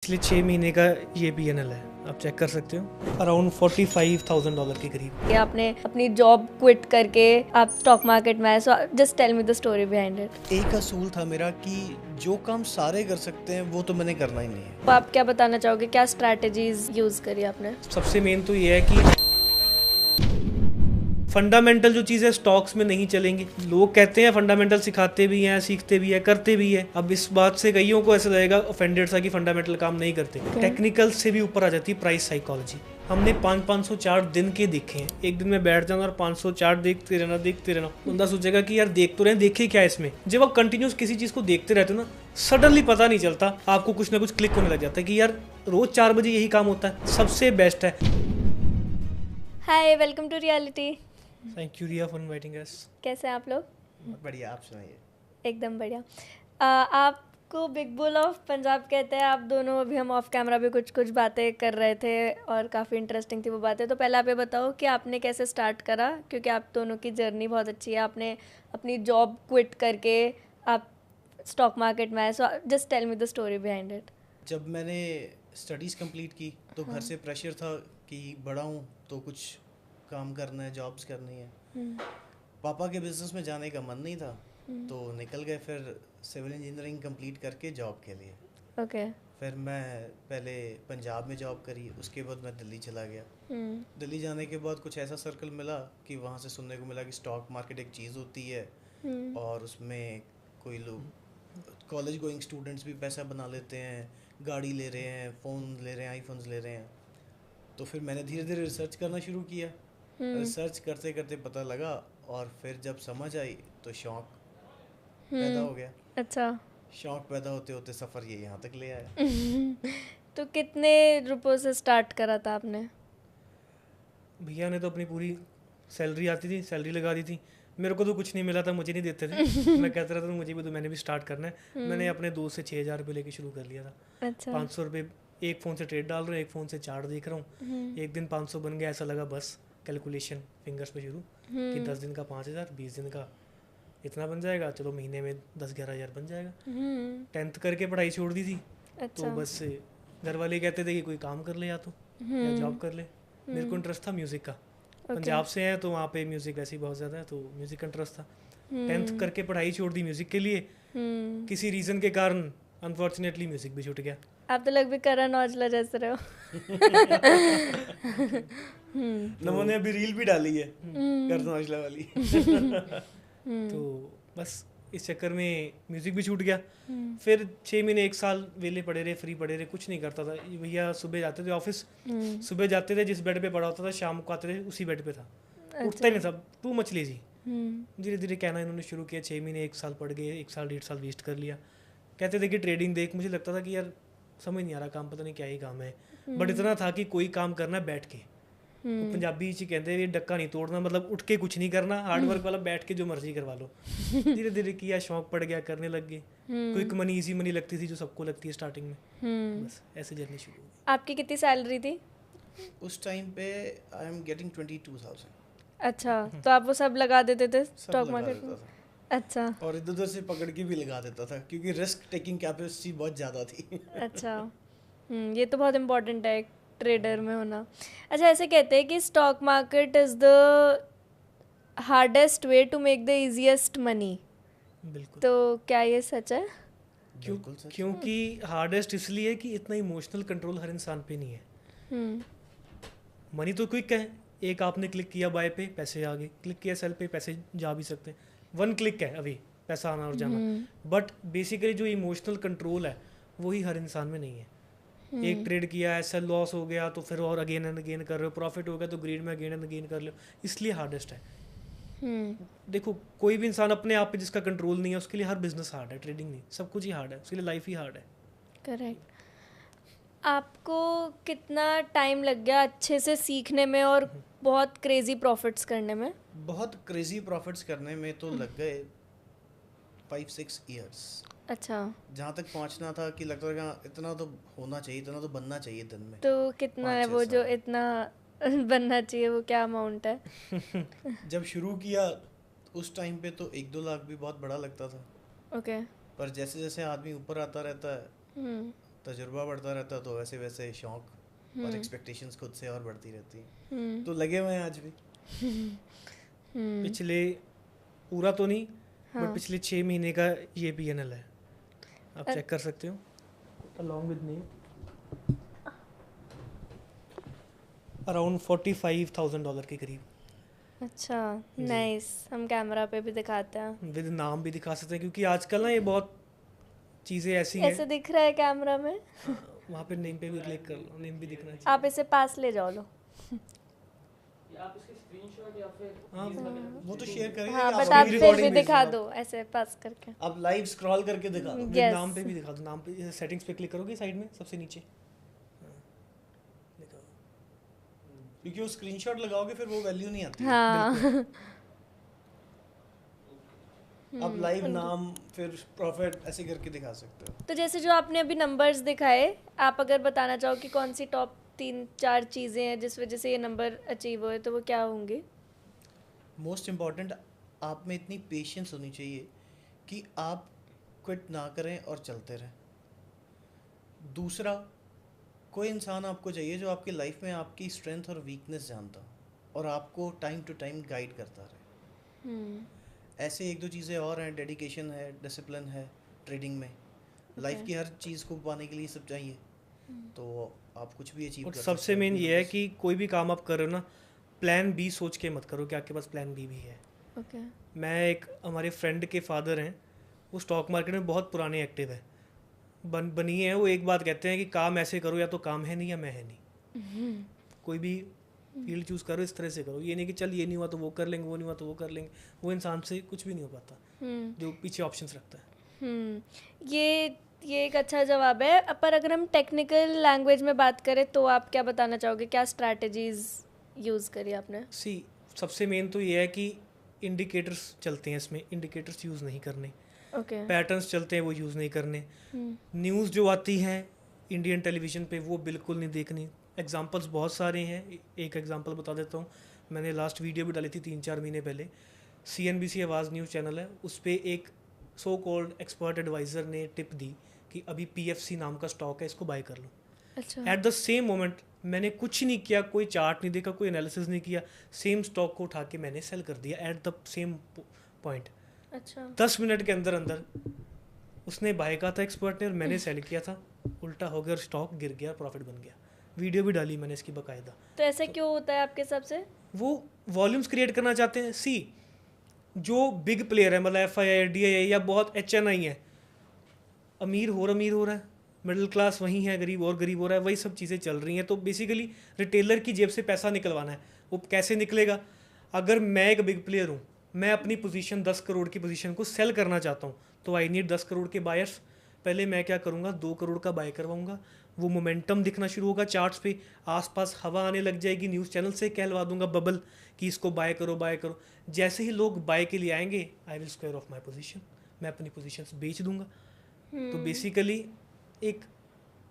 पिछले 6 महीने का ये PNL है, आप चेक कर सकते हो, अराउंड $45,000 के करीब। कि आपने अपनी जॉब क्विट करके आप स्टॉक मार्केट में आए, so just tell me the story behind it. एक असूल था मेरा कि जो काम सारे कर सकते हैं वो तो मैंने करना ही नहीं है। तो आप क्या बताना चाहोगे, क्या स्ट्रैटेजीज यूज करी आपने? सबसे मेन तो ये है कि फंडामेंटल जो चीज़ें स्टॉक्स में नहीं चलेंगी। लोग कहते हैं फंडामेंटल सिखाते भी हैं, सीखते भी हैं, करते भी हैं। अब इस बात से कईयों को ऐसा लगेगा ऑफेंडेड सा कि फंडामेंटल काम नहीं करते। टेक्निकल से भी ऊपर आ जाती है प्राइस साइकोलॉजी। हमने 500 चार्ट दिन के देखे हैं। एक दिन में बैठ जाना और 500 चार्ट देखते रहना। बंदा सोचेगा कि यार देख तो रहे हैं, देखे क्या इसमें। जब आप कंटिन्यूस किसी चीज़ को देखते रहते हो ना, सडनली पता नहीं चलता, आपको कुछ ना कुछ क्लिक होने लग जाता है कि यार रोज 4 बजे यही काम होता है, सबसे बेस्ट है। Hi, welcome to reality. Thank you Riya for inviting us. कैसे हैं आप लोग? बढ़िया, आप सुनाइए। एकदम बढ़िया। आपको बिग बुल ऑफ पंजाब कहते हैं। आप दोनों अभी हम ऑफ कैमरा भी कुछ बातें कर रहे थे और काफ़ी इंटरेस्टिंग थी वो बातें। तो पहले आप ये बताओ कि आपने कैसे स्टार्ट करा, क्योंकि आप दोनों की जर्नी बहुत अच्छी है। आपने अपनी जॉब क्विट करके आप स्टॉक मार्केट में आए, so just tell me the story behind it. जब मैंने स्टडीज़ कंप्लीट की तो घर से प्रेशर था कि बड़ा हूँ तो कुछ काम करना है, जॉब्स करनी है। पापा के बिजनेस में जाने का मन नहीं था तो निकल गए फिर सिविल इंजीनियरिंग कंप्लीट करके जॉब के लिए। ओके। फिर मैं पहले पंजाब में जॉब करी, उसके बाद मैं दिल्ली चला गया। दिल्ली जाने के बाद कुछ ऐसा सर्कल मिला कि वहाँ से सुनने को मिला कि स्टॉक मार्केट एक चीज़ होती है और उसमें कोई लोग कॉलेज गोइंग स्टूडेंट्स भी पैसा बना लेते हैं, गाड़ी ले रहे हैं, फ़ोन ले रहे हैं, आईफोन्स ले रहे हैं। तो फिर मैंने धीरे धीरे रिसर्च करना शुरू किया। रिसर्च करते करते पता लगा और फिर जब समझ आई तो शौक पैदा हो गया। अच्छा। शौक पैदा होते होते सफ़र ये यहाँ तक ले आया। तो कितने रुपयों से स्टार्ट करा था आपने? भैया ने तो अपनी पूरी सैलरी आती थी, सैलरी लगा दी थी। मेरे को तो कुछ नहीं मिला था, मुझे नहीं देते थे। मैं कहता रहता था मुझे भी, तो मैंने भी स्टार्ट करना है। मैंने अपने 2 से 6 हज़ार रुपये लेके शुरू कर लिया था। अच्छा। 500 रुपये एक फ़ोन से ट्रेड डाल रहा हूँ, एक फ़ोन से चार्ट देख रहा हूँ। एक दिन 500 बन गया, ऐसा लगा बस कैलकुलेशन फिंगर्स पे शुरू कि 10 दिन का 5,000, 20 दिन का इतना बन जाएगा, चलो महीने में 10-11 हज़ार बन जाएगा। 10th करके पढ़ाई छोड़ दी थी। अच्छा। तो बस घर वाले कहते थे कि कोई काम कर ले या तो या जॉब कर ले। मेरे को इंटरेस्ट था म्यूज़िक का। पंजाब से है तो वहाँ पे म्यूज़िक वैसे ही बहुत ज़्यादा है, तो म्यूज़िक का इंटरेस्ट था। 10th करके पढ़ाई छोड़ दी म्यूज़िक के लिए। किसी रीज़न के कारण अनफॉर्चुनेटली म्यूज़िक भी छूट गया। आप तो लग भी करण औजला जैसे रहे हो। नमो ने अभी रील भी डाली है करण औजला वाली। तो बस इस चक्कर में म्यूज़िक भी छूट गया। फिर 6 महीने 1 साल वेले पड़े रहे, फ्री पड़े रहे, कुछ नहीं करता था। भैया सुबह जाते थे ऑफिस, सुबह जाते थे, जिस बेड पे पड़ा होता था शाम को आते थे उसी बेड पे था। उठता ही नहीं था, टू मच लेजी। धीरे धीरे कहना इन्होंने शुरू किया। 6 महीने 1 साल पढ़ गए, 1 साल 1.5 साल वेस्ट कर लिया। कहते थे कि ट्रेडिंग देख, मुझे लगता था कि यार समझ नहीं आ रहा काम, पता नहीं क्या ही काम है। बट इतना था कि कोई काम करना बैठ के। तो पंजाबी च कहते हैं डक्का नहीं तोड़ना, मतलब उठ के कुछ नहीं करना, हार्ड वर्क वाला बैठ के जो मर्जी करवा लो। धीरे धीरे किया, शौक पड़ गया, करने लग गए। क्विक मनी, इजी मनी लगती थी जो सबको लगती है स्टार्टिंग में। बस ऐसे जर्नी शुरू हुई। आपकी कितनी सैलरी थी उस टाइम पे आई एम गेटिंग 22,000। अच्छा, तो आप वो सब लगा देते थे सब स्टॉक लगा मार्केट देता में? था अच्छा। और इधर उधर से पकड़ के भी लगा देता था क्योंकि रिस्क टेकिंग कैपेसिटी बहुत ज़्यादा थी। अच्छा। ये तो बहुत इम्पोर्टेंट है एक ट्रेडर में होना। अच्छा, ऐसे कहते हैं कि stock market is the hardest way to make the easiest money. बिल्कुल। तो क्या ये सच है? बिल्कुल सच। क्योंकि हार्डेस्ट इसलिए कि इतना इमोशनल कंट्रोल हर इंसान पे नहीं है। मनी तो क्विक है, एक आपने क्लिक किया बाय पे, पैसे आ गए, क्लिक किया सेल पे, पैसे जा भी सकते हैं। 1 क्लिक है अभी पैसा आना और जाना। बट बेसिकली जो इमोशनल कंट्रोल है वही हर इंसान में नहीं है। एक ट्रेड किया, ऐसा लॉस हो गया तो फिर और अगेन एंड अगेन कर रहे हो, प्रॉफिट हो गया तो ग्रीड में अगेन एंड अगेन कर लो, इसलिए हार्डेस्ट है। देखो कोई भी इंसान अपने आप पे जिसका कंट्रोल नहीं है उसके लिए हर बिजनेस हार्ड है, ट्रेडिंग नहीं, सब कुछ ही हार्ड है, उसके लिए लाइफ ही हार्ड है। करेक्ट। आपको कितना टाइम लग गया अच्छे से सीखने में और बहुत क्रेजी प्रॉफिट्स करने में? बहुत क्रेजी प्रॉफिट्स करने में तो लग गए 5-6 ईयर्स। अच्छा। जहाँ तक पहुँचना था कि लगता था इतना तो होना चाहिए, इतना तो बनना चाहिए दिन में। तो कितना है 5-6 वो जो साल। इतना बनना चाहिए, वो क्या अमाउंट है? जब शुरू किया उस टाइम पे तो 1-2 लाख भी बहुत बड़ा लगता था। ओके। पर जैसे जैसे आदमी ऊपर आता रहता है तजुर्बा बढ़ता रहता तो वैसे वैसे शौक और एक्सपेक्टेशंस खुद से और बढ़ती रहती हैं। तो लगे हुए हैं आज भी। पिछले पूरा तो नहीं बट पिछले 6 महीने का ये PNL है, आप चेक कर सकते हो अलॉन्ग विद नेम, अराउंड $45,000 के करीब। अच्छा, नाइस। हम कैमरा पे भी दिखाते हैं, विद नाम भी दिखा सकते हैं क्योंकि आजकल ना ये बहुत चीज़ें ऐसी हैं। ऐसे दिख रहा है कैमरा में। वहाँ पे नेम पे भी क्लिक कर लो, नेम भी दिखना चाहिए। आप इसे पास ले जाओ लो। आप इसके स्क्रीनशॉट या फिर हाँ, वो तो शेयर करेंगे। हाँ, आप बट अभी आप फिर recording भी भेज दिखा दो दो ऐसे पास करके। आप लाइव स्क्रॉल करके दिखा दो। With Yes. नाम पे भी दिखा दो, नाम पे सेटिंग्स पे क्लिक करोगे साइड में सबसे नीचे, दिखा दो। क्योंकि वो स्क्रीनशॉट लगाओगे फिर वो वैल्यू नहीं आती। हाँ। आप लाइव नाम फिर प्रॉफिट ऐसे करके दिखा सकते हो। तो जैसे जो आपने अभी नंबर्स दिखाए, आप अगर बताना चाहो कि कौन सी टॉप 3-4 चीज़ें हैं जिस वजह से ये नंबर अचीव हुए, तो वो क्या होंगी? मोस्ट इम्पॉर्टेंट, आप में इतनी पेशेंस होनी चाहिए कि आप क्विट ना करें और चलते रहें। दूसरा, कोई इंसान आपको चाहिए जो आपकी लाइफ में आपकी स्ट्रेंथ और वीकनेस जानता हो और आपको टाइम टू टाइम गाइड करता रहे। ऐसे 1-2 चीज़ें और हैं, डेडिकेशन है, डिसिप्लिन है ट्रेडिंग में। लाइफ की हर चीज़ को पाने के लिए सब चाहिए, तो आप कुछ भी अचीव और कर सबसे सकते हो। मेन ये है कि कोई भी काम आप कर रहे हो ना, प्लान बी सोच के मत करो कि आपके पास प्लान बी भी है। ओके। मैं एक हमारे फ्रेंड के फादर हैं, वो स्टॉक मार्केट में बहुत पुराने एक्टिव है, बनी है। वो एक बात कहते हैं कि काम ऐसे करो, या तो काम है नहीं या मैं है नहीं। कोई भी फील्ड चूज करो इस तरह से करो, ये नहीं कि चल ये नहीं हुआ तो वो कर लेंगे, वो नहीं हुआ तो वो कर लेंगे। वो इंसान से कुछ भी नहीं हो पाता जो पीछे ऑप्शंस रखता है। ये एक अच्छा जवाब है। पर अगर हम टेक्निकल लैंग्वेज में बात करें तो आप क्या बताना चाहोगे, क्या स्ट्रैटेजीज यूज़ करी आपने? सबसे मेन तो ये है कि इंडिकेटर्स चलते हैं इसमें, इंडिकेटर्स यूज़ नहीं करने। ओके। पैटर्न्स चलते हैं वो यूज़ नहीं करने। न्यूज़ जो आती है इंडियन टेलीविज़न पे वो बिल्कुल नहीं देखनी। एग्जांपल्स बहुत सारे हैं, एक एग्जांपल बता देता हूँ। मैंने लास्ट वीडियो भी डाली थी 3-4 महीने पहले। CNBC आवाज़ न्यूज़ चैनल है, उस पर एक सो कॉल्ड एक्सपर्ट एडवाइज़र ने टिप दी कि अभी PFC नाम का स्टॉक है, इसको बाय कर लो। अच्छा। एट द सेम मोमेंट मैंने कुछ नहीं किया, कोई चार्ट नहीं देखा, कोई एनालिसिस नहीं किया, सेम स्टॉक को उठा के मैंने सेल कर दिया एट द सेम पॉइंट। अच्छा। 10 मिनट के अंदर अंदर उसने बाय कहा था एक्सपर्ट ने और मैंने सेल किया था, उल्टा हो गया और स्टॉक गिर गया, प्रॉफिट बन गया। वीडियो भी डाली मैंने इसकी बाकायदा। तो ऐसा क्यों होता है आपके हिसाब से? वो वॉल्यूम्स क्रिएट करना चाहते हैं। जो बिग प्लेयर है, मतलब FII, DII या बहुत HNI है, अमीर हो रहा है, मिडिल क्लास वही है, गरीब और गरीब हो रहा है, वही सब चीज़ें चल रही हैं। तो बेसिकली रिटेलर की जेब से पैसा निकलवाना है। वो कैसे निकलेगा? अगर मैं एक बिग प्लेयर हूँ, मैं अपनी पोजीशन 10 करोड़ की पोजीशन को सेल करना चाहता हूँ, तो आई नीड 10 करोड़ के बायर्स। पहले मैं क्या करूँगा, 2 करोड़ का बाय करवाऊँगा। वो मोमेंटम दिखना शुरू होगा चार्ट्स पे, आसपास हवा आने लग जाएगी, न्यूज़ चैनल से कहलवा दूंगा बबल कि इसको बाय करो बाय करो। जैसे ही लोग बाय के लिए आएंगे, I will square of my position, मैं अपनी पोजीशंस बेच दूंगा। तो बेसिकली एक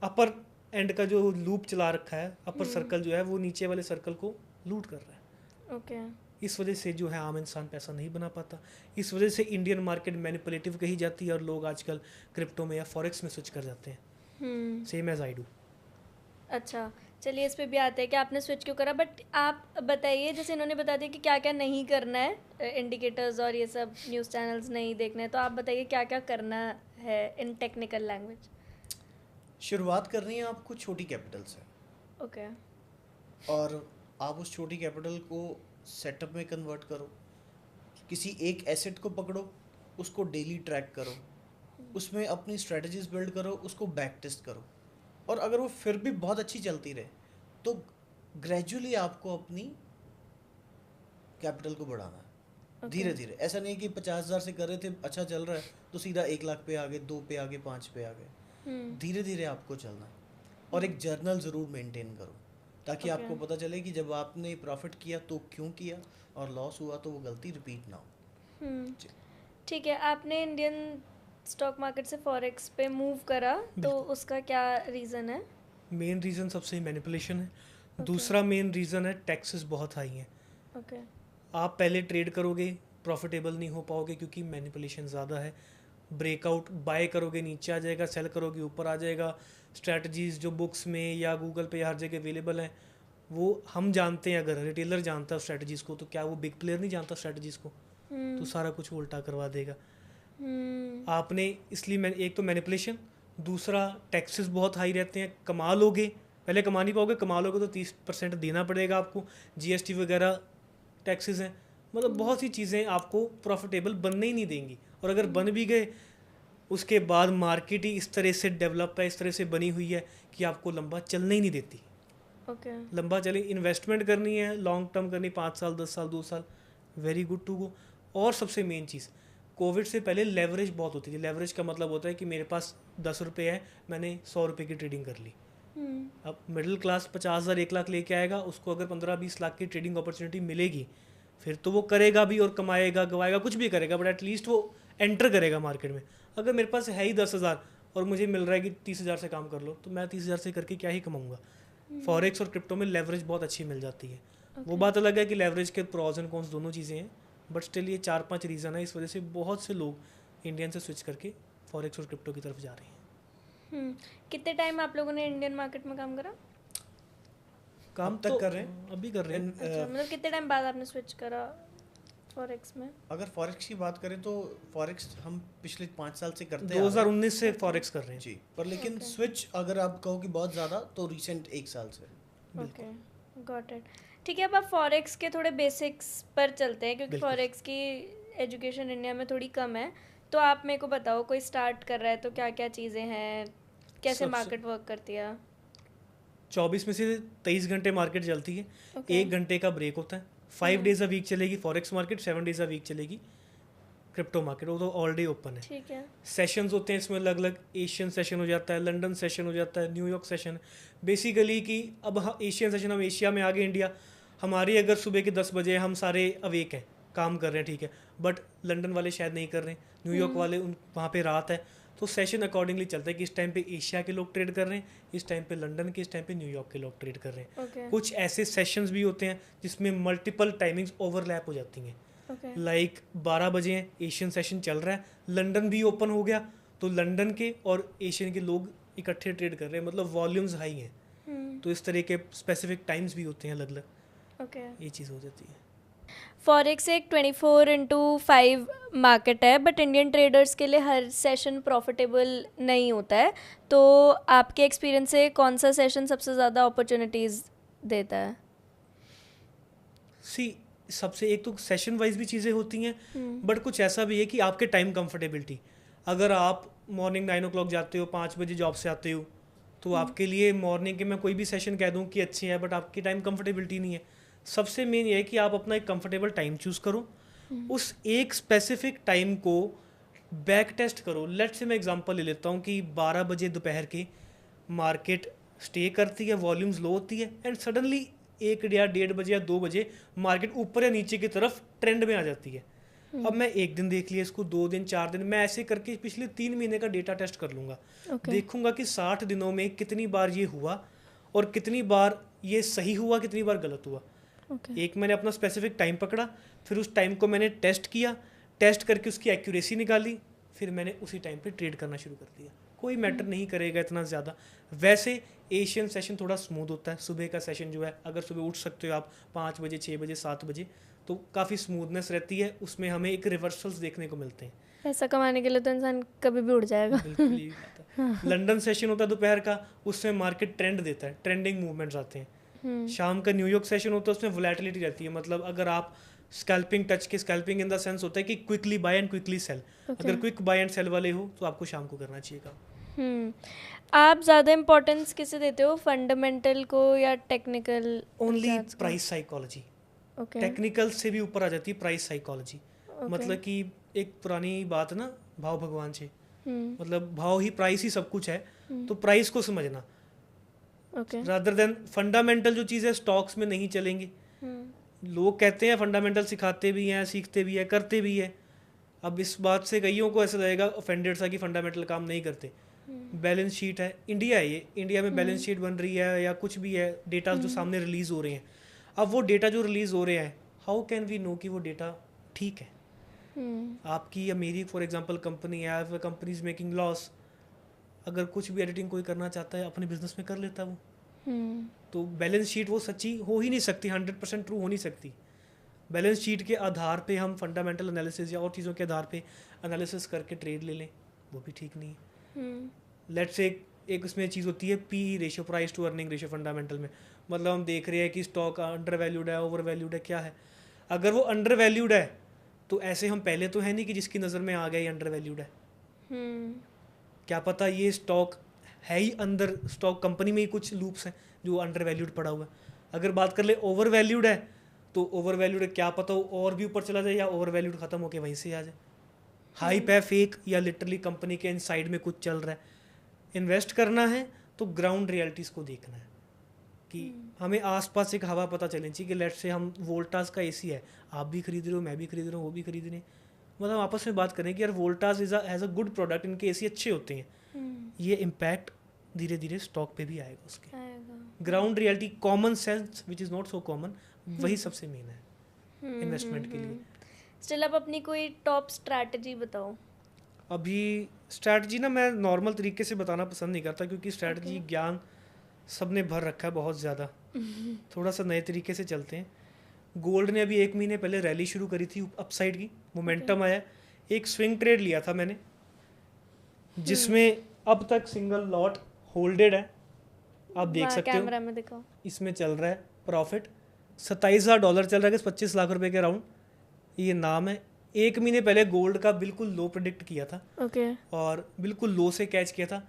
अपर एंड का जो लूप चला रखा है, अपर सर्कल जो है वो नीचे वाले सर्कल को लूट कर रहा है। ओके। इस वजह से जो है आम इंसान पैसा नहीं बना पाता। इस वजह से इंडियन मार्केट मैनिपुलेटिव कही जाती है और लोग आजकल क्रिप्टो में या फॉरेक्स में स्विच कर जाते हैं, सेम एज आई डू। अच्छा, चलिए इस पे भी आते हैं कि आपने स्विच क्यों करा। बट आप बताइए, जैसे इन्होंने बता दिया कि क्या क्या नहीं करना है, इंडिकेटर्स और ये सब न्यूज़ चैनल्स नहीं देखने हैं, तो आप बताइए क्या क्या करना है इन टेक्निकल लैंग्वेज। शुरुआत करनी है आपको छोटी कैपिटल से। ओके। और आप उस छोटी कैपिटल को सेटअप में कन्वर्ट करो। किसी एक एसेट को पकड़ो, उसको डेली ट्रैक करो, उसमें अपनी स्ट्रेटजीज बिल्ड करो, उसको बैक टेस्ट करो। और अगर वो फिर भी बहुत अच्छी चलती रहे तो ग्रेजुअली आपको अपनी कैपिटल को बढ़ाना है, धीरे धीरे। ऐसा नहीं कि 50,000 से कर रहे थे, अच्छा चल रहा है तो सीधा 1 लाख पे आ गए, 2 पे आ गए, 5 पे आ गए। धीरे धीरे आपको चलना है। और एक जर्नल ज़रूर मेंटेन करो ताकि आपको पता चले कि जब आपने प्रॉफिट किया तो क्यों किया, और लॉस हुआ तो वो गलती रिपीट ना हो। ठीक है, आपने इंडियन स्टॉक मार्केट से फॉरेक्स पे मूव करा, तो उसका क्या रीज़न है? मेन रीज़न सबसे मैनिपुलेशन है। दूसरा मेन रीज़न है टैक्सेस बहुत हाई हैं। ओके। आप पहले ट्रेड करोगे, प्रॉफिटेबल नहीं हो पाओगे क्योंकि मैनिपुलेशन ज़्यादा है। ब्रेकआउट बाय करोगे नीचे आ जाएगा, सेल करोगे ऊपर आ जाएगा। स्ट्रैटेजीज जो बुक्स में या गूगल पे हर जगह अवेलेबल हैं वो हम जानते हैं, अगर रिटेलर जानता है स्ट्रैटेजीज को तो क्या वो बिग प्लेयर नहीं जानता स्ट्रैटेजीज को? तो सारा कुछ वो उल्टा करवा देगा। आपने इसलिए मैं एक तो मैनिपुलेशन, दूसरा टैक्सेस बहुत हाई रहते हैं। कमा लोगे, पहले कमा नहीं पाओगे, कमा लोगे तो 30% देना पड़ेगा आपको, जीएसटी वगैरह टैक्सेस हैं। मतलब बहुत सी चीज़ें आपको प्रॉफिटेबल बनने ही नहीं देंगी। और अगर बन भी गए उसके बाद मार्केट ही इस तरह से डेवलप है, इस तरह से बनी हुई है कि आपको लंबा चलने ही नहीं देती। लंबा चले, इन्वेस्टमेंट करनी है, लॉन्ग टर्म करनी, 5 साल 10 साल 2 साल, वेरी गुड टू गो। और सबसे मेन चीज़, कोविड से पहले लेवरेज बहुत होती थी। लेवरेज का मतलब होता है कि मेरे पास 10 रुपये है, मैंने 100 रुपये की ट्रेडिंग कर ली। अब मिडिल क्लास 50,000 1 लाख लेके आएगा, उसको अगर 15-20 लाख की ट्रेडिंग अपॉर्चुनिटी मिलेगी फिर तो वो करेगा भी और कमाएगा, गवाएगा, कुछ भी करेगा, बट एटलीस्ट वो एंटर करेगा मार्केट में। अगर मेरे पास है ही 10,000 और मुझे मिल रहा है कि 30,000 से काम कर लो, तो मैं 30,000 से करके क्या ही कमाऊंगा। फॉरेक्स और क्रिप्टो में लेवरेज बहुत अच्छी मिल जाती है। वो बात अलग है कि लेवरेज के प्रॉज एंड कॉन्स दोनों चीज़ें हैं, बट स्टिल ये 4-5 रीज़न है, इस वजह से बहुत से लोग इंडियन से स्विच करके फॉरेक्स और क्रिप्टो की तरफ जा रहे हैं। कितने टाइम आप लोगों ने इंडियन मार्केट में काम करा? काम तक तो कर रहे हैं। अभी कर रहे हैं। अच्छा, मतलब कितने टाइम बाद आपने स्विच करा फॉरेक्स में? अगर फॉरेक्स की बात करें तो फॉरेक्स हम पिछले 5 साल से करते हैं 2019 से फॉरेक्स कर रहे हैं जी। पर लेकिन स्विच अगर आप कहो कि बहुत ज़्यादा तो रिसेंट 1 साल से। Okay, got it. ठीक है, अब आप फॉरेक्स के थोड़े बेसिक्स पर चलते हैं, क्योंकि फॉरेक्स की एजुकेशन इंडिया में थोड़ी कम है। तो आप मेरे को बताओ, कोई स्टार्ट कर रहा है तो क्या क्या चीज़ें हैं, कैसे मार्केट वर्क करती है? 24 में से 23 घंटे मार्केट चलती है, 1 घंटे का ब्रेक होता है। 5 डेज अ वीक चलेगी forex market, 7 days a week चलेगी क्रिप्टो मार्केट, वो तो ऑल डे ओपन है। ठीक है। सेशंस होते हैं इसमें अलग अलग, एशियन सेशन हो जाता है, लंदन सेशन हो जाता है, न्यूयॉर्क सेशन। बेसिकली कि अब एशियन सेशन, हम एशिया में आ गए, इंडिया हमारी अगर सुबह के 10 बजे हम सारे अवेक हैं, काम कर रहे हैं, ठीक है, बट लंदन वाले शायद नहीं कर रहे हैं, न्यूयॉर्क वाले वहाँ पे रात है, तो सेशन अकॉर्डिंगली चलता है कि इस टाइम पे एशिया के लोग ट्रेड कर रहे हैं, इस टाइम पे लंदन के, इस टाइम पे न्यूयॉर्क के लोग ट्रेड कर रहे हैं। कुछ ऐसे सेशंस भी होते हैं जिसमें मल्टीपल टाइमिंग्स ओवरलैप हो जाती हैं। लाइक 12 बजे हैं, एशियन सेशन चल रहा है, लंदन भी ओपन हो गया, तो लंदन के और एशियन के लोग इकट्ठे ट्रेड कर रहे हैं, मतलब वॉल्यूम्स हाई हैं। तो इस तरह के स्पेसिफिक टाइम्स भी होते हैं अलग अलग, ये चीज़ हो जाती है। फॉरेक्स एक 24/5 मार्केट है, बट इंडियन ट्रेडर्स के लिए हर सेशन प्रॉफिटेबल नहीं होता है। तो आपके एक्सपीरियंस से कौन सा सेशन सबसे ज़्यादा अपॉर्चुनिटीज़ देता है? सी सबसे एक तो सेशन वाइज भी चीज़ें होती हैं, बट कुछ ऐसा भी है कि आपके टाइम कंफर्टेबिलिटी, अगर आप मॉर्निंग 9 o'clock जाते हो, 5 बजे जॉब से आते हो, तो आपके लिए मॉर्निंग के मैं कोई भी सेशन कह दूं कि अच्छे हैं, बट आपकी टाइम कंफर्टेबिलिटी नहीं है। सबसे मेन ये है कि आप अपना एक कंफर्टेबल टाइम चूज़ करो, उस एक स्पेसिफिक टाइम को बैक टेस्ट करो। लेट से मैं एग्जांपल ले लेता हूँ कि 12 बजे दोपहर के मार्केट स्टे करती है, वॉल्यूम्स लो होती है, एंड सडनली 1 या 1:30 बजे या 2 बजे मार्केट ऊपर या नीचे की तरफ ट्रेंड में आ जाती है। अब मैं 1 दिन देख लिया इसको, 2 दिन, 4 दिन, मैं ऐसे करके पिछले 3 महीने का डेटा टेस्ट कर लूँगा। देखूंगा कि 60 दिनों में कितनी बार ये हुआ और कितनी बार ये सही हुआ, कितनी बार गलत हुआ। एक मैंने अपना स्पेसिफिक टाइम पकड़ा, फिर उस टाइम को मैंने टेस्ट किया, टेस्ट करके उसकी एक्यूरेसी निकाली, फिर मैंने उसी टाइम पे ट्रेड करना शुरू कर दिया। कोई मैटर नहीं करेगा इतना ज़्यादा। वैसे एशियन सेशन थोड़ा स्मूथ होता है, सुबह का सेशन जो है, अगर सुबह उठ सकते हो आप 5 बजे, 6 बजे, 7 बजे, तो काफ़ी स्मूथनेस रहती है, उसमें हमें एक रिवर्सल्स देखने को मिलते हैं। पैसा कमाने के लिए तो इंसान कभी भी उठ जाएगा। बिल्कुल यही बात है। लंदन सेशन होता है दोपहर का, उसमें मार्केट ट्रेंड देता है, ट्रेंडिंग मूवमेंट्स आते हैं। शाम का न्यूयॉर्क सेशन होता है, उसमें वोलेटिलिटी रहती है, मतलब अगर आप स्कैल्पिंग टच के, स्कैल्पिंग इन द सेंस होता है कि quickly buy and quickly sell, अगर क्विक बाय एंड सेल वाले हो तो आपको शाम को करना चाहिए काम। आप ज़्यादा इम्पोर्टेंस किसे देते हो, फंडामेंटल को या technical? Only price psychology. Technical से भी ऊपर आ जाती है प्राइस साइकोलॉजी। मतलब कि एक पुरानी बात है ना, भाव भगवान से, मतलब भाव ही, प्राइस ही सब कुछ है, तो प्राइस को समझना रादर देन फंडामेंटल जो चीज़ है स्टॉक्स में नहीं चलेंगे। लोग कहते हैं फंडामेंटल सिखाते भी हैं, सीखते भी हैं, करते भी हैं। अब इस बात से कईयों को ऐसा लगेगा ऑफेंडेड सा कि फंडामेंटल काम नहीं करते। बैलेंस शीट है, इंडिया है ये, इंडिया में बैलेंस शीट बन रही है या कुछ भी है, डेटा जो सामने रिलीज़ हो रहे हैं, अब वो डेटा जो रिलीज़ हो रहे हैं, हाउ कैन वी नो कि वो डेटा ठीक है? आपकी या मेरी फॉर एग्जांपल कंपनी है, if a company is making loss, अगर कुछ भी एडिटिंग कोई करना चाहता है अपने बिजनेस में कर लेता है वो। तो बैलेंस शीट वो सच्ची हो ही नहीं सकती, 100% ट्रू हो नहीं सकती। बैलेंस शीट के आधार पे हम फंडामेंटल एनालिसिस या और चीज़ों के आधार पे एनालिसिस करके ट्रेड ले लें, वो भी ठीक नहीं है। लेट्स से एक उसमें चीज़ होती है P ratio, price to earning ratio fundamental में, मतलब हम देख रहे हैं कि स्टॉक अंडर वैल्यूड है, ओवर वैल्यूड है, क्या है। अगर वो अंडर वैल्यूड है तो ऐसे हम पहले तो है नहीं कि जिसकी नज़र में आ गया ये अंडर वैल्यूड है। क्या पता ये स्टॉक है ही अंदर, स्टॉक कंपनी में ही कुछ लूप्स हैं जो अंडर वैल्यूड पड़ा हुआ है। अगर बात कर ले ओवर वैल्यूड है तो ओवर वैल्यूड है, क्या पता वो और भी ऊपर चला जाए या ओवर वैल्यूड ख़त्म होकर वहीं से आ जाए। हाइप है फेक, या लिटरली कंपनी के इनसाइड में कुछ चल रहा है। इन्वेस्ट करना है तो ग्राउंड रियलिटीज़ को देखना है कि हमें आसपास एक हवा पता चलनी चाहिए कि लेट से हम वोल्टास का एसी है, आप भी खरीद रहे हो, मैं भी खरीद रहा हूँ, वो भी खरीद रहे हैं, मतलब आपस में बात करें कि यार Voltas has a good product, इनके एसी अच्छे होते हैं। ये इम्पैक्ट धीरे धीरे स्टॉक पे भी आएगा उसके। Ground reality, common sense which is not so common, वही सबसे मेन है इन्वेस्टमेंट के लिए। स्टिल आप अपनी कोई टॉप स्ट्रैटेजी बताओ। अभी स्ट्रैटेजी ना मैं नॉर्मल तरीके से बताना पसंद नहीं करता, क्योंकि स्ट्रैटेजी ज्ञान सबने भर रखा है बहुत ज़्यादा। थोड़ा सा नए तरीके से चलते हैं। गोल्ड ने अभी 1 महीने पहले रैली शुरू करी थी, अपसाइड की मोमेंटम आया। एक स्विंग ट्रेड लिया था मैंने, जिसमें अब तक सिंगल लॉट होल्डेड है, आप देख सकते हो। कैमरा में दिखाओ। इसमें चल रहा है प्रॉफिट $27,000 चल रहा है, 25 लाख रुपए के अराउंड ये नाम है। 1 महीने पहले गोल्ड का बिल्कुल लो प्रेडिक्ट किया था, और बिल्कुल लो से कैच किया था।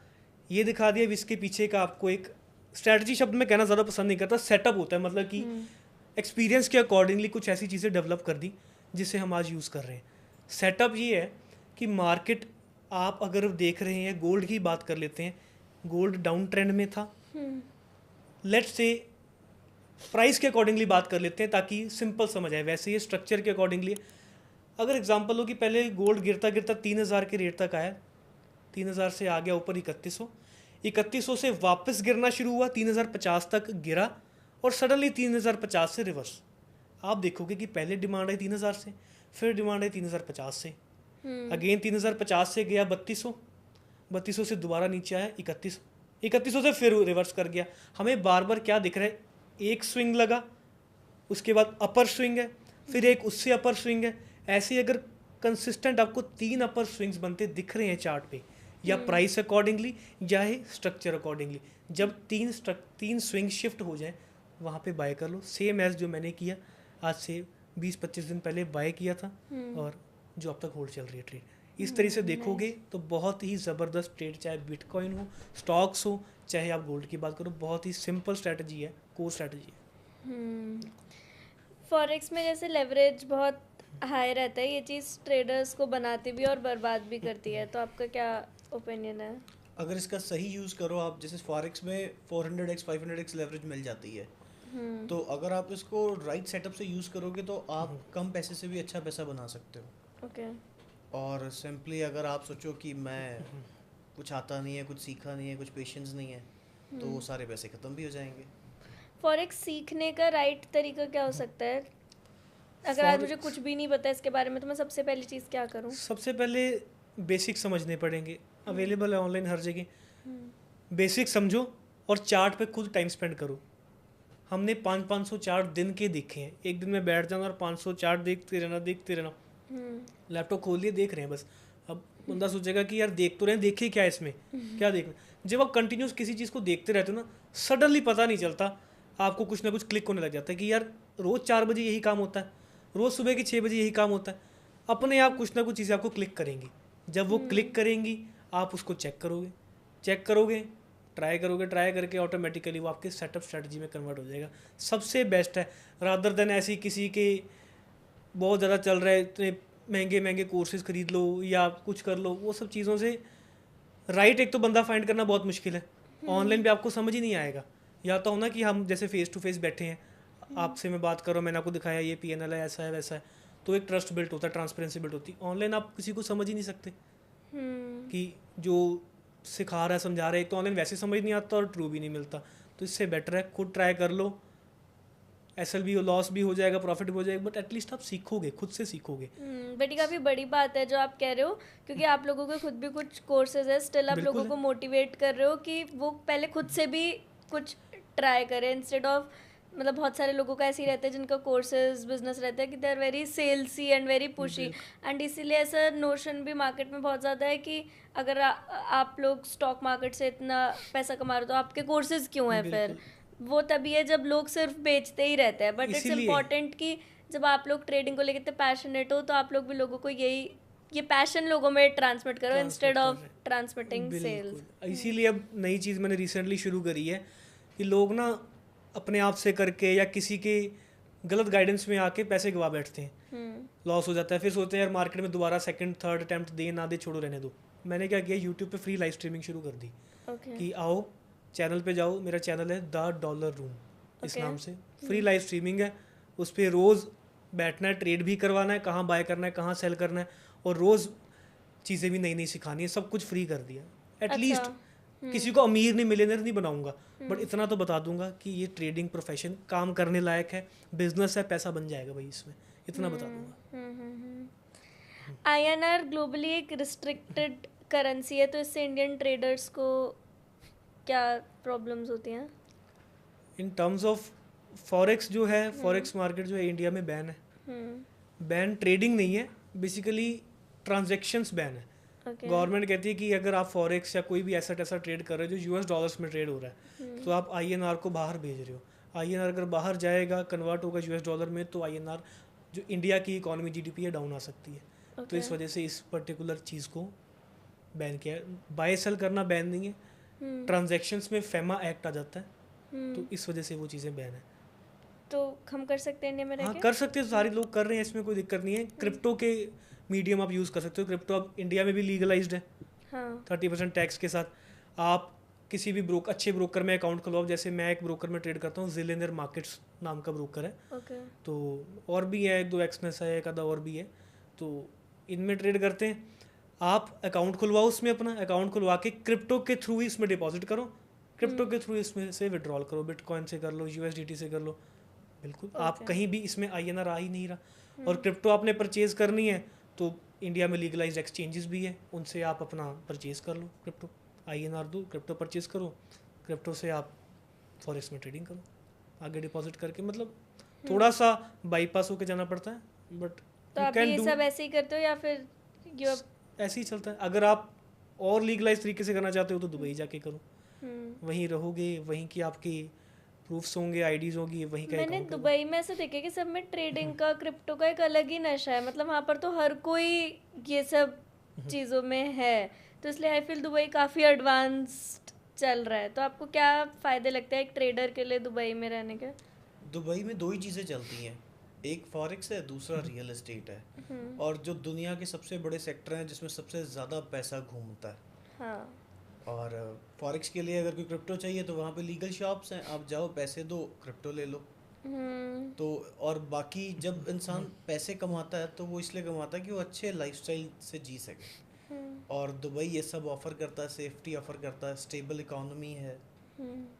ये दिखा दिया। इसके पीछे का आपको एक स्ट्रैटेजी शब्द में कहना ज़्यादा पसंद नहीं करता, सेटअप होता है, मतलब कि एक्सपीरियंस के अकॉर्डिंगली कुछ ऐसी चीज़ें डेवलप कर दी जिसे हम आज यूज़ कर रहे हैं। सेटअप ये है कि मार्केट आप अगर देख रहे हैं, गोल्ड की बात कर लेते हैं, गोल्ड डाउन ट्रेंड में था। लेट्स से प्राइस के अकॉर्डिंगली बात कर लेते हैं ताकि सिंपल समझ आए। वैसे ये स्ट्रक्चर के अकॉर्डिंगली, अगर एग्जांपल हो कि पहले गोल्ड गिरता गिरता 3,000 के रेट तक आया, 3,000 से आ गया ऊपर 3100 से वापस गिरना शुरू हुआ, 3,050 तक गिरा और सडनली 3,050 से रिवर्स। आप देखोगे कि पहले डिमांड आई 3,000 से, फिर डिमांड आई 3,050 से, अगेन 3,050 से गया 3200 से दोबारा नीचे आया 3100 से फिर रिवर्स कर गया। हमें बार बार क्या दिख रहा है, एक स्विंग लगा, उसके बाद अपर स्विंग है, फिर एक उससे अपर स्विंग है। ऐसे ही अगर कंसिस्टेंट आपको 3 अपर स्विंग्स बनते दिख रहे हैं चार्ट पे, या प्राइस अकॉर्डिंगली या स्ट्रक्चर अकॉर्डिंगली, जब 3 स्विंग शिफ्ट हो जाए वहाँ पे बाय कर लो। सेम एज जो मैंने किया आज से 20-25 दिन पहले बाय किया था, और जो अब तक होल्ड चल रही है ट्रेड। इस तरह से देखोगे तो बहुत ही ज़बरदस्त ट्रेड, चाहे बिटकॉइन हो, स्टॉक्स हो, चाहे आप गोल्ड की बात करो, बहुत ही सिंपल स्ट्रैटेजी है, कोर स्ट्रैटेजी है। फॉरेक्स में जैसे लेवरेज बहुत हाई रहता है, ये चीज़ ट्रेडर्स को बनाती भी और बर्बाद भी करती है, तो आपका क्या ओपिनियन है? अगर इसका सही यूज़ करो आप, जैसे फॉरेक्स में 400x 500x लेवरेज मिल जाती है, तो अगर आप इसको राइट सेटअप से यूज़ करोगे तो आप कम पैसे से भी अच्छा पैसा बना सकते हो। ओके। और सिंपली अगर आप सोचो कि मैं कुछ आता नहीं है, कुछ सीखा नहीं है, कुछ पेशेंस नहीं है, तो वो सारे पैसे ख़त्म भी हो जाएंगे। फॉरेक्स सीखने का राइट तरीका क्या हो सकता है? अगर आज मुझे कुछ भी नहीं पता इसके बारे में, तो मैं सबसे पहली चीज़ क्या करूँ? सबसे पहले बेसिक समझने पड़ेंगे, अवेलेबल है ऑनलाइन हर जगह। बेसिक समझो और चार्ट पे खुद टाइम स्पेंड करो। हमने 500 चार्ट दिन के देखे हैं, एक दिन में बैठ जाना और 500 चार्ट देखते रहना। लैपटॉप खोल लिए देख रहे हैं बस। अब बंदा सोचेगा कि यार देख तो रहे हैं, देखे क्या इसमें, क्या देखना। जब आप कंटिन्यूस किसी चीज़ को देखते रहते हो ना, सडनली पता नहीं चलता, आपको कुछ ना कुछ क्लिक होने लग जाता है कि यार रोज़ 4 बजे यही काम होता है, रोज़ सुबह के 6 बजे यही काम होता है। अपने आप कुछ ना कुछ चीज़ें आपको क्लिक करेंगी। जब वो क्लिक करेंगी आप उसको चेक करोगे, ट्राई करके ऑटोमेटिकली वो आपके सेटअप स्ट्रेटजी में कन्वर्ट हो जाएगा। सबसे बेस्ट है, रादर देन ऐसी किसी के बहुत ज़्यादा चल रहा है, इतने महंगे कोर्सेज खरीद लो या कुछ कर लो, वो सब चीज़ों से राइट एक तो बंदा फाइंड करना बहुत मुश्किल है। ऑनलाइन पे आपको समझ ही नहीं आएगा। या तो होना कि हम जैसे फेस टू फेस बैठे हैं, आपसे मैं बात कर रहा हूँ, मैंने आपको दिखाया ये PNL है, ऐसा है वैसा है, तो एक ट्रस्ट बिल्ट होता है, ट्रांसपेरेंसी बिल्ट होती है। ऑनलाइन आप किसी को समझ ही नहीं सकते कि जो सिखा रहा है, समझा रहा है, एक तो ऑनलाइन वैसे समझ नहीं आता और ट्रू भी नहीं मिलता। तो इससे बेटर है खुद ट्राई कर लो, ऐसा भी लॉस भी हो जाएगा, प्रॉफिट भी हो जाएगा, बट एटलीस्ट आप सीखोगे, खुद से सीखोगे। बट ये काफ़ी बड़ी बात है जो आप कह रहे हो, क्योंकि आप लोगों के खुद भी कुछ कोर्सेज है, स्टिल आप लोगों को मोटिवेट कर रहे हो कि वो पहले खुद से भी कुछ ट्राई करें इंस्टेड ऑफ, मतलब बहुत सारे लोगों का ऐसे ही रहता है जिनका कोर्सेज बिजनेस रहता है कि they are very salesy and very pushy, and इसीलिए ऐसा नोशन भी मार्केट में बहुत ज़्यादा है कि अगर आप लोग स्टॉक मार्केट से इतना पैसा कमा रहे हो तो आपके कोर्सेज क्यों हैं? फिर वो तभी है जब लोग सिर्फ बेचते ही रहते हैं। बट इट्स इम्पॉर्टेंट कि जब आप लोग ट्रेडिंग को लेकर इतने पैशनेट हो तो आप लोग भी लोगों को ये पैशन लोगों में ट्रांसमिट करो इंस्टेड ऑफ ट्रांसमिटिंग सेल्स। इसीलिए अब नई चीज़ मैंने रिसेंटली शुरू करी है कि लोग ना अपने आप से करके या किसी के गलत गाइडेंस में आके पैसे गवा बैठते हैं, लॉस हो जाता है, फिर सोचते हैं यार मार्केट में दोबारा सेकंड थर्ड अटेम्प्ट दे ना दे, छोड़ो रहने दो। मैंने क्या किया, यूट्यूब पे फ्री लाइव स्ट्रीमिंग शुरू कर दी कि आओ चैनल पे जाओ, मेरा चैनल है द डॉलर रूम इस नाम से, फ्री लाइव स्ट्रीमिंग है, उस पर रोज़ बैठना है, ट्रेड भी करवाना है, कहाँ बाय करना है, कहाँ सेल करना है, और रोज़ चीज़ें भी नई नई सिखानी है, सब कुछ फ्री कर दिया। एटलीस्ट किसी को अमीर नहीं, मिलियनर नहीं बनाऊंगा, बट इतना तो बता दूंगा कि ये ट्रेडिंग प्रोफेशन काम करने लायक है, बिजनेस है, पैसा बन जाएगा भाई इसमें, इतना बता दूंगा। INR ग्लोबली एक रिस्ट्रिक्टेड करेंसी है, तो इससे इंडियन ट्रेडर्स को क्या प्रॉब्लम्स होती हैं? इन टर्म्स ऑफ फॉरेक्स जो है, फॉरेक्स मार्केट जो है इंडिया में बैन है। बैन ट्रेडिंग नहीं है, बेसिकली ट्रांजैक्शंस बैन है। गवर्नमेंट कहती है कि अगर आप फॉरेक्स या कोई भी एसेट ऐसा ट्रेड कर रहे हो जो यूएस डॉलर्स में ट्रेड हो रहा है, तो आप INR को बाहर भेज रहे हो, INR अगर बाहर जाएगा, कन्वर्ट होगा यूएस डॉलर में, तो INR जो इंडिया की इकोनॉमी GDP है डाउन आ सकती है। तो इस वजह से इस पर्टिकुलर चीज़ को बैन किया है। बाय सेल करना बैन नहीं है, ट्रांजैक्शंस में FEMA एक्ट आ जाता है, तो इस वजह से वो चीज़ें बैन है। तो हम कर सकते हैं इंडिया में? हाँ कर सकते हैं, सारे लोग कर रहे हैं, इसमें कोई दिक्कत नहीं है। क्रिप्टो के मीडियम आप यूज़ कर सकते हो, क्रिप्टो अब इंडिया में भी लीगलाइज्ड है। 30% टैक्स के साथ। आप किसी भी अच्छे ब्रोकर में अकाउंट खुलवाओ, जैसे मैं एक ब्रोकर में ट्रेड करता हूँ, ज़िलेनियर मार्केट्स नाम का ब्रोकर है। तो और भी है, 2 एक्सनेस है, एक आधा और भी है, तो इनमें ट्रेड करते हैं। आप अकाउंट खुलवाओ, उसमें अपना अकाउंट खुलवा के क्रिप्टो के थ्रू ही इसमें डिपॉजिट करो, क्रिप्टो के थ्रू इसमें से विड्रॉल करो, बिटकॉइन से कर लो, USDT से कर लो, बिल्कुल। आप कहीं भी इसमें INR आ ही नहीं रहा। और क्रिप्टो आपने परचेज करनी है तो इंडिया में लीगलाइज एक्सचेंजेस भी है, उनसे आप अपना परचेज कर लो, क्रिप्टो INR दो, क्रिप्टो परचेज करो, क्रिप्टो से आप फॉरेक्स में ट्रेडिंग करो, आगे डिपॉजिट करके। मतलब थोड़ा सा बाईपास होके जाना पड़ता है, बट तो आप ये सब ऐसे ही करते हो या फिर ऐसे ही चलता है। अगर आप और लीगलाइज तरीके से करना चाहते हो तो दुबई जाके करो, वहीं रहोगे, वहीं की आपकी प्रूफ्स होंगे, आईडीज होगी, वहीं का। मैंने दुबई में ऐसे देखे कि सब में ट्रेडिंग का, क्रिप्टो का एक अलग ही नशा है, मतलब वहाँ पर तो हर कोई ये सब चीज़ों में है, तो इसलिए आई फील दुबई काफ़ी एडवांस्ड चल रहा है। तो आपको क्या फ़ायदे लगते हैं एक ट्रेडर के लिए दुबई में रहने के? दुबई में 2 ही चीज़ें चलती हैं, एक फॉरेक्स है, दूसरा रियल एस्टेट है, और जो दुनिया के सबसे बड़े सेक्टर हैं जिसमें सबसे ज़्यादा पैसा घूमता है। हाँ। और फॉरेक्स के लिए अगर कोई क्रिप्टो चाहिए तो वहाँ पे लीगल शॉप्स हैं, आप जाओ, पैसे दो, क्रिप्टो ले लो। तो और बाकी जब इंसान पैसे कमाता है तो वो इसलिए कमाता है कि वो अच्छे लाइफस्टाइल से जी सके, और दुबई ये सब ऑफ़र करता है, सेफ्टी ऑफ़र करता है, स्टेबल इकोनॉमी है,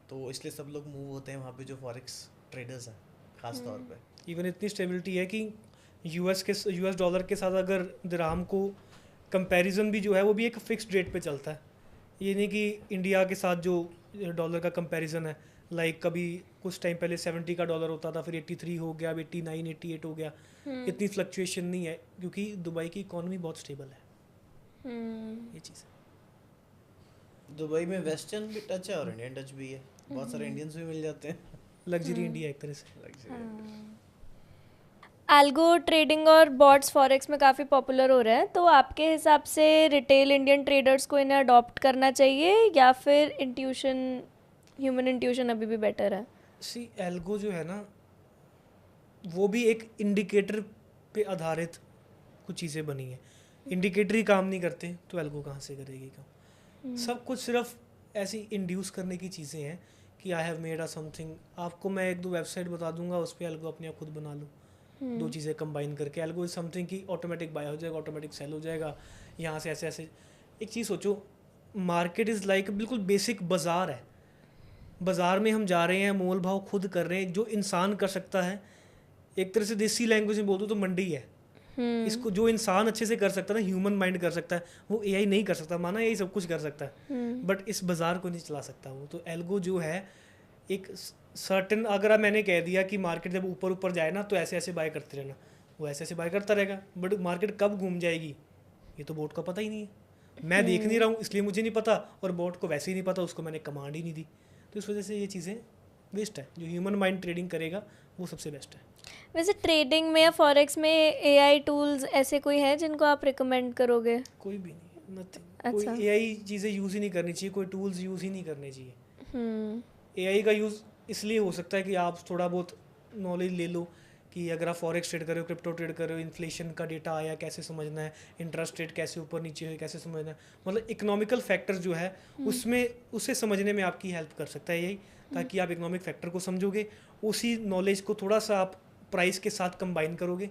तो इसलिए सब लोग मूव होते हैं वहाँ पे जो फॉरेक्स ट्रेडर्स हैं ख़ास तौर पे। इवन इतनी स्टेबिलिटी है कि यूएस डॉलर के साथ अगर दिरहम को कंपैरिजन भी जो है वो भी एक फिक्स्ड रेट पे चलता है। ये नहीं कि इंडिया के साथ जो डॉलर का कंपैरिजन है, लाइक कभी कुछ टाइम पहले 70 का डॉलर होता था, फिर 83 हो गया, अब 89 88 हो गया, इतनी फ्लक्चुएशन नहीं है क्योंकि दुबई की इकोनॉमी बहुत स्टेबल है। ये चीज़ दुबई में वेस्टर्न भी टच है और इंडियन टच भी है, बहुत सारे इंडियंस भी मिल जाते हैं। लग्जरी इंडिया एक तरह से। एल्गो ट्रेडिंग और बॉट्स फॉरेक्स में काफ़ी पॉपुलर हो रहे हैं, तो आपके हिसाब से रिटेल इंडियन ट्रेडर्स को इन्हें अडॉप्ट करना चाहिए या फिर इंट्यूशन, ह्यूमन इंट्यूशन अभी भी बेटर है? सी एल्गो जो है ना वो भी एक इंडिकेटर पे आधारित कुछ चीज़ें बनी है। इंडिकेटर ही काम नहीं करते तो एल्गो कहाँ से करेगी काम? सब कुछ सिर्फ ऐसी इंड्यूस करने की चीज़ें हैं कि I have made a something. आपको मैं 1-2 वेबसाइट बता दूंगा, उस पर एल्गो अपने आप खुद बना लो। 2 चीज़ें कंबाइन करके एल्गो इज समथिंग कि ऑटोमेटिक बाय हो जाएगा, ऑटोमेटिक सेल हो जाएगा। यहाँ से ऐसे ऐसे एक चीज़ सोचो, मार्केट इज़ लाइक बिल्कुल बेसिक बाज़ार है। बाज़ार में हम जा रहे हैं, मोल भाव खुद कर रहे हैं, जो इंसान कर सकता है, एक तरह से देसी लैंग्वेज में बोल दूँ तो मंडी है। इसको जो इंसान अच्छे से कर सकता है ना, ह्यूमन माइंड कर सकता है, वो एआई नहीं कर सकता। माना एआई सब कुछ कर सकता है, बट इस बाज़ार को नहीं चला सकता वो। तो एल्गो जो है एक सर्टेन, अगर आप मैंने कह दिया कि मार्केट जब ऊपर ऊपर जाए ना तो ऐसे ऐसे बाय करते रहना, वो ऐसे ऐसे बाय करता रहेगा, बट मार्केट कब घूम जाएगी ये तो बोट का पता ही नहीं है। मैं देख नहीं रहा हूँ इसलिए मुझे नहीं पता, और बोट को वैसे ही नहीं पता, उसको मैंने कमांड ही नहीं दी। तो इस वजह से ये चीज़ें वेस्ट है। जो ह्यूमन माइंड ट्रेडिंग करेगा वो सबसे बेस्ट है। वैसे ट्रेडिंग में या फॉरेक्स में एआई टूल्स ऐसे कोई है जिनको आप रिकमेंड करोगे? कोई भी नहीं, नथिंग। अच्छा। कोई एआई चीज़ें यूज़ ही नहीं करनी चाहिए, कोई टूल्स यूज़ ही नहीं करने चाहिए। एआई का यूज़ इसलिए हो सकता है कि आप थोड़ा बहुत नॉलेज ले लो कि अगर आप फॉरेक्स ट्रेड कर रहे हो, क्रिप्टो ट्रेड कर रहे हो, इन्फ्लेशन का डेटा आया कैसे समझना है, इंटरेस्ट रेट कैसे ऊपर नीचे है कैसे समझना है, मतलब इकोनॉमिकल फैक्टर्स जो है उसमें उसे समझने में आपकी हेल्प कर सकता है यही, ताकि आप इकोनॉमिक फैक्टर को समझोगे, उसी नॉलेज को थोड़ा सा आप प्राइस के साथ कंबाइन करोगे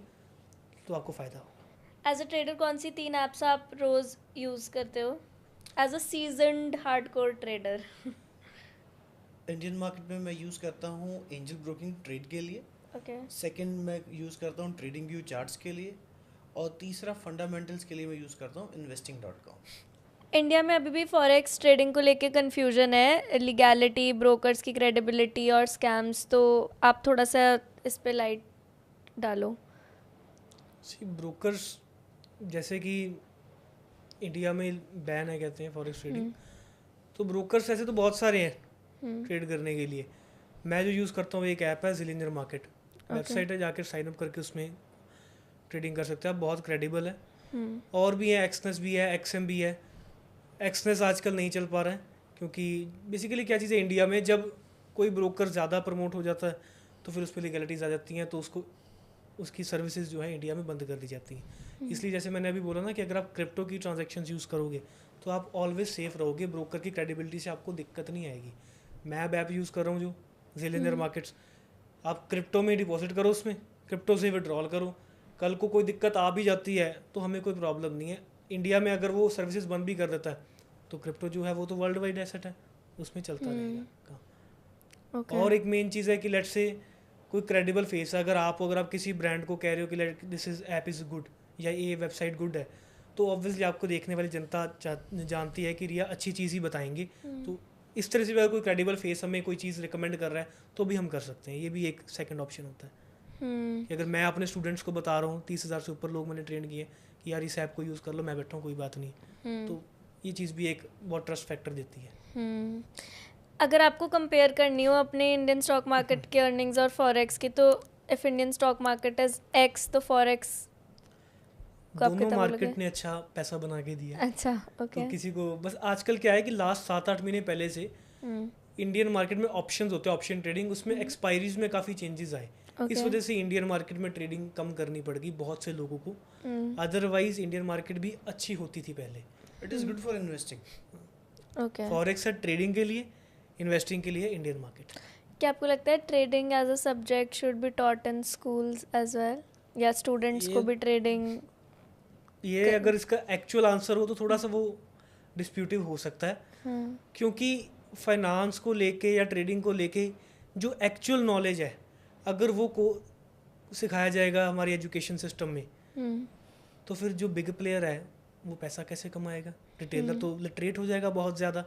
तो आपको फ़ायदा हो। एज अ ट्रेडर कौन सी 3 ऐप्स आप रोज़ यूज़ करते हो as a seasoned hardcore trader? Indian market में मैं यूज़ करता हूँ एंजल ब्रोकिंग ट्रेड के लिए, ओके। सेकंड मैं यूज़ करता हूँ ट्रेडिंग व्यू चार्ट्स के लिए, और तीसरा फंडामेंटल्स के लिए मैं यूज़ करता हूँ investing.com। इंडिया में अभी भी फॉरेक्स ट्रेडिंग को लेके कन्फ्यूजन है, लीगैलिटी, ब्रोकर्स की क्रेडिबिलिटी और स्कैम्स, तो आप थोड़ा सा इस पे लाइट डालो। सी ब्रोकर्स जैसे कि इंडिया में बैन है कहते हैं फॉरेक्स ट्रेडिंग, तो ब्रोकर्स ऐसे तो बहुत सारे हैं ट्रेड करने के लिए। मैं जो यूज़ करता हूँ एक ऐप है ज़िलिंजर मार्केट, वेबसाइट है, जाकर साइन अप करके उसमें ट्रेडिंग कर सकते हैं आप, बहुत क्रेडिबल है। और भी है, एक्सनेस भी है, एक्सएम भी है। एक्सनेस आजकल नहीं चल पा रहा है क्योंकि बेसिकली क्या चीज़ है, इंडिया में जब कोई ब्रोकर ज़्यादा प्रमोट हो जाता है तो फिर उस पर लीगलिटीज़ आ जाती हैं, तो उसको उसकी सर्विसेज जो है इंडिया में बंद कर दी जाती हैं। इसलिए जैसे मैंने अभी बोला ना कि अगर आप क्रिप्टो की ट्रांजैक्शंस यूज़ करोगे तो आप ऑलवेज सेफ रहोगे, ब्रोकर की क्रेडिबिलिटी से आपको दिक्कत नहीं आएगी। मैं अब ऐप यूज़ कर रहा हूँ जो ज़िलिंजर मार्केट्स, आप क्रिप्टो में डिपॉजिट करो, उसमें क्रिप्टो से विड्रॉल करो, कल को कोई दिक्कत आ भी जाती है तो हमें कोई प्रॉब्लम नहीं है। इंडिया में अगर वो सर्विसेज बंद भी कर देता है तो क्रिप्टो जो है वो तो वर्ल्ड वाइड एसेट है, उसमें चलता रहेगा। Okay. और एक मेन चीज़ है कि लेट्स से कोई क्रेडिबल फेस है, अगर आप किसी ब्रांड को कह रहे हो कि this is app is good या ये वेबसाइट गुड है, तो ऑब्वियसली आपको देखने वाली जनता जानती है कि रिया अच्छी चीज़ ही बताएंगे। तो इस तरह से अगर कोई क्रेडिबल फेस हमें कोई चीज़ रिकमेंड कर रहा है तो भी हम कर सकते हैं, ये भी एक सेकंड ऑप्शन होता है। कि अगर मैं अपने स्टूडेंट्स को बता रहा हूँ, 30,000 से ऊपर लोग मैंने ट्रेन किए कि यार इस ऐप को यूज़ कर लो, मैं बैठा हूँ कोई बात नहीं, तो ये चीज़ भी एक बहुत ट्रस्ट फैक्टर देती है। अगर आपको कंपेयर करनी हो अपने इंडियन स्टॉक मार्केट के अर्निंग्स और फॉरेक्स की, तो if Indian stock market is x तो फॉरेक्स को आप दोनों कितना बोलोगे? मार्केट ने अच्छा पैसा बना के दिया है। अच्छा, ओके। तो किसी को बस आजकल क्या है कि लास्ट 7-8 महीने पहले से इंडियन मार्केट में ऑप्शंस होते हैं, ऑप्शन ट्रेडिंग, उसमें एक्सपायरीज में काफ़ी चेंजेस आए। इस वजह से इंडियन मार्केट में ट्रेडिंग कम करनी पड़ गई बहुत से लोगों को, अदरवाइज इंडियन मार्केट भी अच्छी होती थी पहले। It is good for investing. Okay. Forex है ट्रेडिंग के लिए, इन्वेस्टिंग के लिए इंडियन मार्केट। क्या आपको लगता है trading as a subject should be taught in schools as well, या स्टूडेंट्स को भी ट्रेडिंग? ये अगर इसका एक्चुअल आंसर हो तो थोड़ा सा वो डिस्प्यूटिव हो सकता है, क्योंकि फाइनेंस को लेके या ट्रेडिंग को लेके जो एक्चुअल नॉलेज है अगर वो को सिखाया जाएगा हमारी एजुकेशन सिस्टम में, तो फिर जो बिग प्लेयर है वो पैसा कैसे कमाएगा? रिटेलर तो लिटरेट हो जाएगा बहुत ज़्यादा,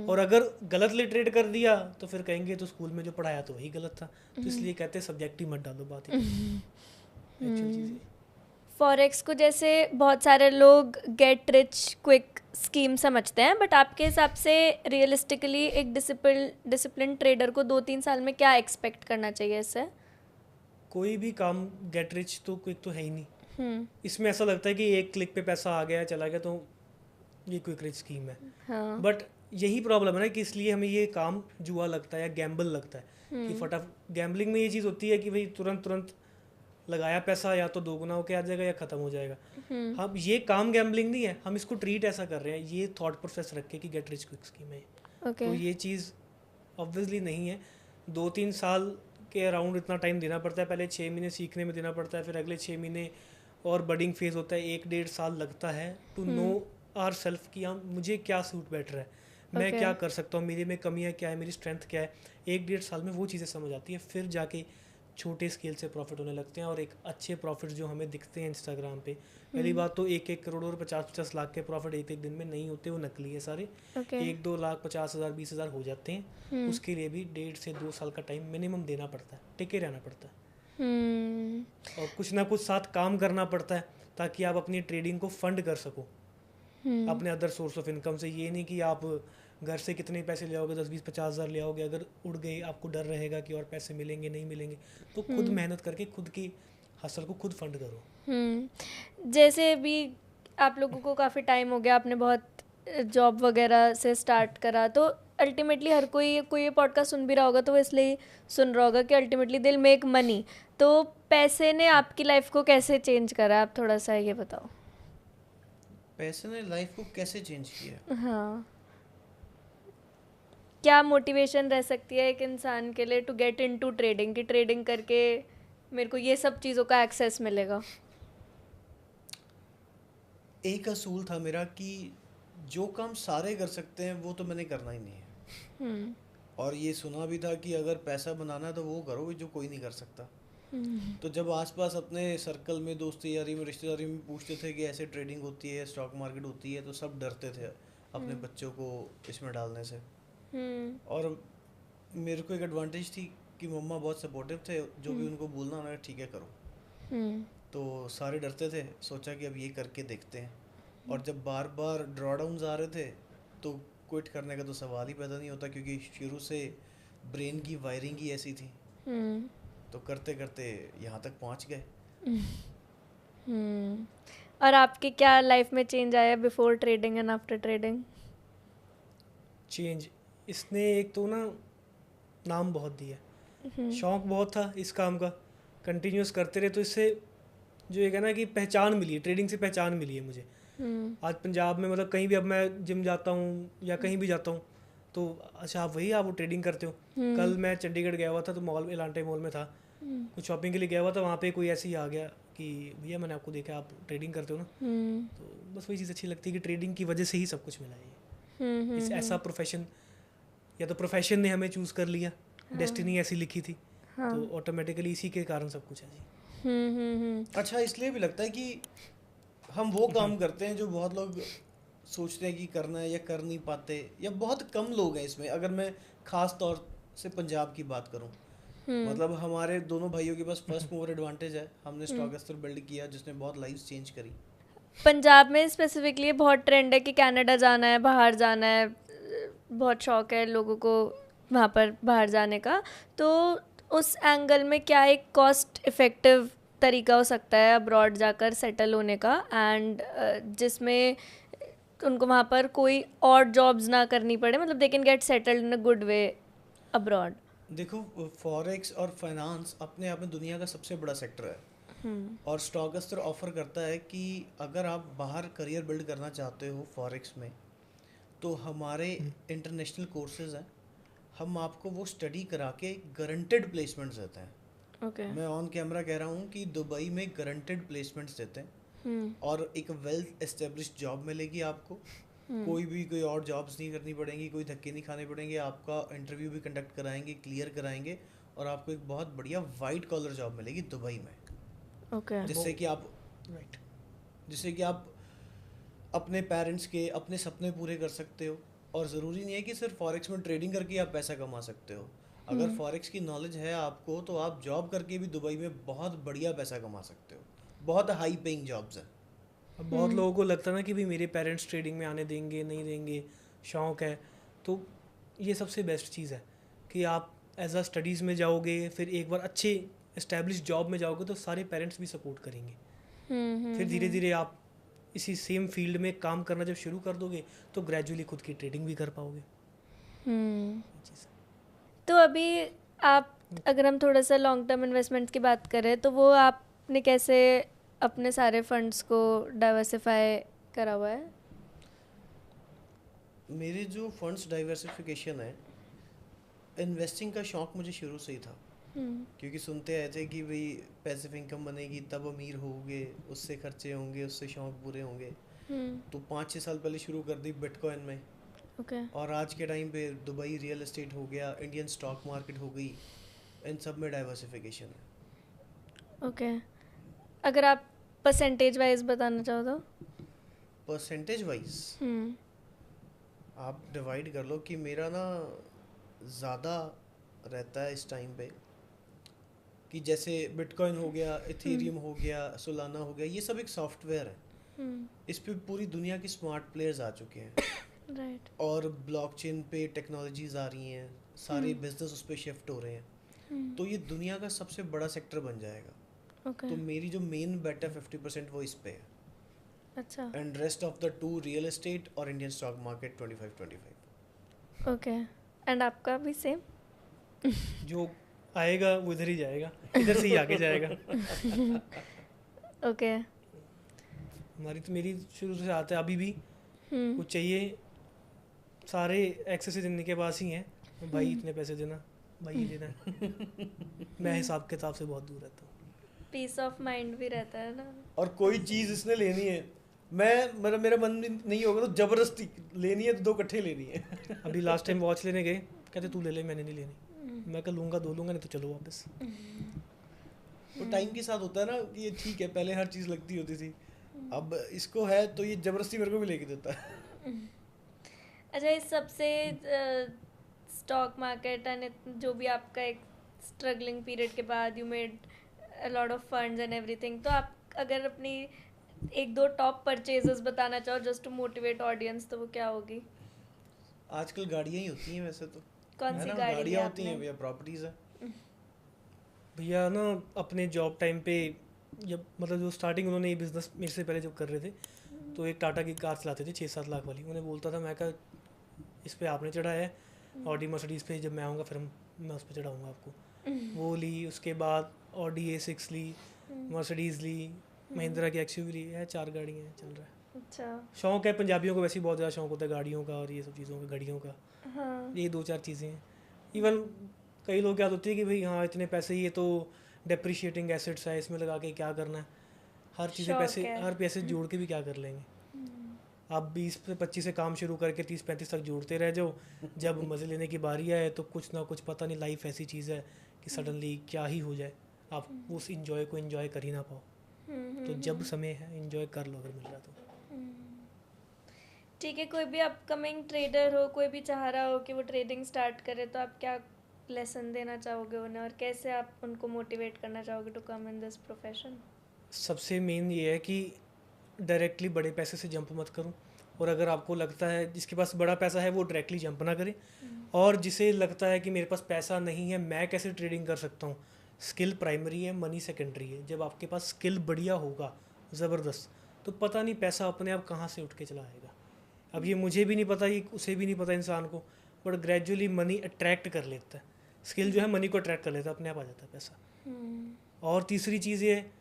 और अगर गलत लिटरेट कर दिया तो फिर कहेंगे तो स्कूल में जो पढ़ाया तो वही गलत था। तो इसलिए कहते हैं सब्जेक्ट ही मत डालो, बात एक्चुअल चीज़ें। फॉरेक्स को जैसे बहुत सारे लोग गेट रिच क्विक स्कीम समझते हैं, बट आपके हिसाब से रियलिस्टिकली एक डिसिप्लिन ट्रेडर को 2-3 साल में क्या एक्सपेक्ट करना चाहिए इससे? कोई भी काम गेट रिच तो क्विक तो है ही नहीं। इसमें ऐसा लगता है कि एक क्लिक पे पैसा आ गया चला गया तो ये क्विक रिच स्कीम है। हाँ। बट यही प्रॉब्लम है ना कि इसलिए हमें ये काम जुआ लगता है या गैम्बल लगता है कि फटाफट गैम्बलिंग में ये चीज़ होती है कि भाई तुरंत लगाया पैसा या तो 2 गुना होके आ जाएगा या ख़त्म हो जाएगा। हम ये काम गैम्बलिंग नहीं है, हम इसको ट्रीट ऐसा कर रहे हैं, ये थॉट प्रोसेस रख के कि गेट रिच क्विक स्कीम है। तो ये चीज़ ऑब्वियसली नहीं है। 2-3 साल के अराउंड इतना टाइम देना पड़ता है, पहले 6 महीने सीखने में देना पड़ता है, फिर अगले 6 महीने और बडिंग फेज होता है, 1-1.5 साल लगता है टू नो आवर सेल्फ कि हम मुझे क्या सूट बैठ रहा है। मैं Okay. क्या कर सकता हूँ, मेरे में कमियाँ क्या है, मेरी स्ट्रेंथ क्या है। 1-1.5 साल में वो चीज़ें समझ आती है, फिर जाके छोटे स्केल से प्रॉफिट होने लगते हैं। और एक अच्छे प्रॉफिट जो हमें दिखते हैं इंस्टाग्राम पे, पहली बात तो 1-1 करोड़ और 50-50 लाख के प्रॉफिट एक दिन में नहीं होते, वो नकली है सारे। Okay. 1-2 लाख 50,000 20,000 हो जाते हैं, उसके लिए भी 1.5 से 2 साल का टाइम मिनिमम देना पड़ता है, टिके रहना पड़ता है और कुछ ना कुछ साथ काम करना पड़ता है ताकि आप अपनी ट्रेडिंग को फंड कर सको अपने अदर सोर्स ऑफ इनकम से। ये नहीं कि आप घर से कितने पैसे ले आओगे, 10-20-50,000 ले आओगे, अगर उड़ गए आपको डर रहेगा कि और पैसे मिलेंगे नहीं मिलेंगे। तो खुद मेहनत करके खुद की हसल को खुद फंड करो। जैसे अभी आप लोगों को काफ़ी टाइम हो गया, आपने बहुत जॉब वगैरह से स्टार्ट करा, तो अल्टीमेटली हर कोई ये पॉडकास्ट सुन भी रहा होगा तो वो इसलिए सुन रहा होगा कि अल्टीमेटली दिल मेक मनी। तो पैसे ने आपकी लाइफ को कैसे चेंज करा, आप थोड़ा सा ये बताओ। पैसे ने लाइफ को कैसे चेंज किया? हाँ, क्या मोटिवेशन रह सकती है एक इंसान के लिए टू गेट इनटू ट्रेडिंग, कि ट्रेडिंग करके मेरे को ये सब चीज़ों का एक्सेस मिलेगा? एक असूल था मेरा कि जो काम सारे कर सकते हैं वो तो मैंने करना ही नहीं है। और ये सुना भी था कि अगर पैसा बनाना है तो वो करो जो कोई नहीं कर सकता। तो जब आसपास अपने सर्कल में, दोस्ती यारी में, रिश्तेदारी में पूछते थे कि ऐसे ट्रेडिंग होती है, स्टॉक मार्केट होती है, तो सब डरते थे अपने बच्चों को इसमें डालने से। और मेरे को एक एडवांटेज थी कि मम्मा बहुत सपोर्टिव थे, जो भी उनको बोलना उन्होंने ठीक है करो। तो सारे डरते थे, सोचा कि अब ये करके देखते हैं। और जब बार बार ड्रॉडाउन्स आ रहे थे तो क्विट करने का तो सवाल ही पैदा नहीं होता, क्योंकि शुरू से ब्रेन की वायरिंग ही ऐसी थी। तो करते करते यहाँ तक पहुँच गए। और आपकी क्या लाइफ में चेंज आया before trading and after trading? Change इसने एक तो ना नाम बहुत दिया, शौक बहुत था इस काम का, कंटिन्यूस करते रहे तो इससे जो एक है ना कि पहचान मिली है, ट्रेडिंग से पहचान मिली है मुझे। आज पंजाब में मतलब कहीं भी, अब मैं जिम जाता हूँ या कहीं भी जाता हूँ तो अच्छा आप वो ट्रेडिंग करते हो। कल मैं चंडीगढ़ गया हुआ था तो मॉल, एलांटे मॉल में था, कुछ शॉपिंग के लिए गया हुआ था, वहाँ पे कोई ऐसे ही आ गया कि भैया मैंने आपको देखा आप ट्रेडिंग करते हो ना। तो बस वही चीज़ अच्छी लगती है कि ट्रेडिंग की वजह से ही सब कुछ मिला है। इस ऐसा प्रोफेशन, या तो प्रोफेशन ने हमें चूज़ कर लिया, डेस्टिनी ऐसी लिखी थी, तो ऑटोमेटिकली इसी के कारण सब कुछ है जी। अच्छा, इसलिए भी लगता है कि हम वो काम करते हैं जो बहुत लोग सोचते हैं कि करना है या कर नहीं पाते, या बहुत कम लोग हैं इसमें। अगर मैं खास तौर से पंजाब की बात करूं, मतलब हमारे दोनों भाइयों के पास फर्स्ट मूवर एडवांटेज है। हमने स्टॉक एक्सचेंज बिल्ड किया जिसने बहुत लाइफ चेंज करी। पंजाब में स्पेसिफिकली बहुत ट्रेंड है कि कनाडा जाना है, बाहर जाना है, बहुत शौक है लोगों को वहाँ पर बाहर जाने का। तो उस एंगल में क्या एक कॉस्ट इफ़ेक्टिव तरीका हो सकता है अब्रॉड जाकर सेटल होने का, एंड जिसमें उनको वहाँ पर कोई और जॉब्स ना करनी पड़े, मतलब they can get settled in a good way abroad? देखो, फॉरेक्स और फाइनेंस अपने आप में दुनिया का सबसे बड़ा सेक्टर है। और स्टॉक एक्सचेंज ऑफर करता है कि अगर आप बाहर करियर बिल्ड करना चाहते हो फॉरेक्स में, तो हमारे इंटरनेशनल कोर्सेज हैं, हम आपको वो स्टडी करा के गारंटेड प्लेसमेंट्स देते हैं। मैं ऑन कैमरा कह रहा हूँ कि दुबई में गारंटेड प्लेसमेंट्स देते हैं, और एक वेल एस्टेब्लिश्ड जॉब मिलेगी आपको। कोई और जॉब्स नहीं करनी पड़ेंगी, कोई धक्के नहीं खाने पड़ेंगे, आपका इंटरव्यू भी कंडक्ट कराएंगे, क्लियर कराएंगे, और आपको एक बहुत बढ़िया वाइट कॉलर जॉब मिलेगी दुबई में। जिससे कि आप अपने पेरेंट्स के अपने सपने पूरे कर सकते हो। और ज़रूरी नहीं है कि सिर्फ फॉरेक्स में ट्रेडिंग करके आप पैसा कमा सकते हो। अगर फॉरेक्स की नॉलेज है आपको, तो आप जॉब करके भी दुबई में बहुत बढ़िया पैसा कमा सकते हो। बहुत हाई पेइंग जॉब्स हैं। अब बहुत लोगों को लगता है ना कि भाई मेरे पेरेंट्स ट्रेडिंग में आने देंगे नहीं देंगे, शौक है, तो ये सबसे बेस्ट चीज़ है कि आप एज अ स्टडीज़ में जाओगे, फिर एक बार अच्छे इस्टेब्लिश जॉब में जाओगे तो सारे पेरेंट्स भी सपोर्ट करेंगे। फिर धीरे धीरे आप इसी सेम फील्ड में काम करना जब शुरू कर दोगे तो ग्रेजुअली खुद की ट्रेडिंग भी कर पाओगे। तो अभी आप, अगर हम थोड़ा सा लॉन्ग टर्म इन्वेस्टमेंट की बात करें, तो वो आपने कैसे अपने सारे फंड्स को डाइवर्सिफाई करा हुआ है? मेरे जो फंड्स डाइवर्सिफिकेशन है, इन्वेस्टिंग का शौक मुझे शुरू से ही था। क्योंकि सुनते आए थे कि भाई पैसिव इनकम बनेगी तब अमीर होगे, उससे खर्चे होंगे, उससे शौक पूरे होंगे। तो 5-6 साल पहले शुरू कर दी बिटकॉइन में। ओके और आज के टाइम पे दुबई रियल एस्टेट हो गया, इंडियन स्टॉक मार्केट हो गई, इन सब में डाइवर्सिफिकेशन है। ओके अगर आप परसेंटेज वाइज बताना चाहो तो परसेंटेज वाइज आप डिवाइड कर लो कि मेरा ना ज़्यादा रहता है इस टाइम पे कि जैसे बिटकॉइन हो गया, इथेरियम हो गया, सोलाना हो गया, ये सब एक सॉफ्टवेयर है। इस पे पूरी दुनिया के स्मार्ट प्लेयर्स आ चुके हैं राइट और ब्लॉकचेन पे टेक्नोलॉजीज आ रही हैं, सारे बिजनेस उस पे शिफ्ट हो रहे हैं, तो ये दुनिया का सबसे बड़ा सेक्टर बन जाएगा। ओके तो मेरी जो मेन बेट है 50% वो इस पे है, अच्छा and rest of the 2 real estate और Indian stock market 25-25। Okay and आपका भी सेम जो आएगा वो इधर ही जाएगा, इधर से ही आगे जाएगा। ओके हमारी तो मेरी शुरू से आते अभी भी कुछ चाहिए, सारे एक्सेस इनके पास ही हैं, भाई इतने पैसे देना, भाई ये देना है। मैं हिसाब किताब से बहुत दूर रहता हूँ। पीस ऑफ माइंड भी रहता है ना। और कोई चीज़ इसने लेनी है, मेरा मन नहीं होगा तो जबरदस्ती लेनी है, तो 2 इकट्ठे लेनी है। अभी लास्ट टाइम वॉच लेने गए, कहते तू ले ले, मैंने नहीं लेनी। मैं कल लूँगा 2 लूँगा, नहीं तो चलो वापस। वो टाइम के साथ होता है ना कि ये ठीक है, पहले हर चीज़ लगती होती थी, अब इसको है तो ये जबरदस्ती मेरे को भी लेके देता है। अच्छा इस सबसे स्टॉक मार्केट एंड जो भी आपका एक स्ट्रगलिंग पीरियड के बाद you made a lot of funds and everything, तो आप अगर अपनी 1-2 टॉप परचेजेस बताना चाहो जस्ट टू मोटिवेट ऑडियंस, तो वो क्या होगी? आजकल गाड़ियाँ ही होती हैं वैसे तो, कौन है सी ना, गाड़ी गाड़ियाँ है होती हैं आपने? भैया, प्रॉपर्टीज़ है। भैया ना अपने जॉब टाइम पे, जब मतलब जो स्टार्टिंग उन्होंने ये बिज़नेस मेरे से पहले जब कर रहे थे, तो एक टाटा की कार चलाते थे 6-7 लाख वाली। उन्हें बोलता था, मैं कहा इस पे आपने चढ़ाया है, ऑडी मर्सिडीज़ पे जब मैं आऊँगा फिर मैं उस पर चढ़ाऊँगा आपको। वो ली, उसके बाद ऑडी A6 ली, मर्सिडीज़ ली, महिंद्रा की एक्सयूवी ली है, 4 गाड़ियाँ हैं, चल रहा है। अच्छा शौक है, पंजाबियों को वैसे ही बहुत ज़्यादा शौक होता है गाड़ियों का और ये सब चीज़ों का, घड़ियों का। हाँ ये 2-4 चीज़ें हैं। इवन कई लोग क्या होती है कि भाई हाँ इतने पैसे, ये तो डेप्रिशिएटिंग एसेट्स है, इसमें लगा के क्या करना है, हर चीज़ें शौक पैसे, है। हर पैसे जोड़ के भी क्या कर लेंगे। आप 20 से 25 से काम शुरू करके 30-35 तक जोड़ते रह जाओ, जब मज़े लेने की बारी आए तो कुछ ना कुछ, पता नहीं, लाइफ ऐसी चीज़ है कि सडनली क्या ही हो जाए, आप उस इंजॉय को इंजॉय कर ही ना पाओ। तो जब समय है इंजॉय कर लो अगर मिल रहा तो। ठीक है, कोई भी अपकमिंग ट्रेडर हो, कोई भी चाह रहा हो कि वो ट्रेडिंग स्टार्ट करे, तो आप क्या लेसन देना चाहोगे उन्हें और कैसे आप उनको मोटिवेट करना चाहोगे to come in this profession? सबसे मेन ये है कि डायरेक्टली बड़े पैसे से जंप मत करो, और अगर आपको लगता है जिसके पास बड़ा पैसा है वो डायरेक्टली जंप ना करे, और जिसे लगता है कि मेरे पास पैसा नहीं है, मैं कैसे ट्रेडिंग कर सकता हूँ, स्किल प्राइमरी है, मनी सेकेंडरी है। जब आपके पास स्किल बढ़िया होगा, ज़बरदस्त, तो पता नहीं पैसा अपने आप कहाँ से उठ के चला आएगा। अब ये मुझे भी नहीं पता, ये उसे भी नहीं पता इंसान को, बट ग्रेजुअली मनी अट्रैक्ट कर लेता है, स्किल जो है मनी को अट्रैक्ट कर लेता है, अपने आप आ जाता है पैसा। और तीसरी चीज़ ये है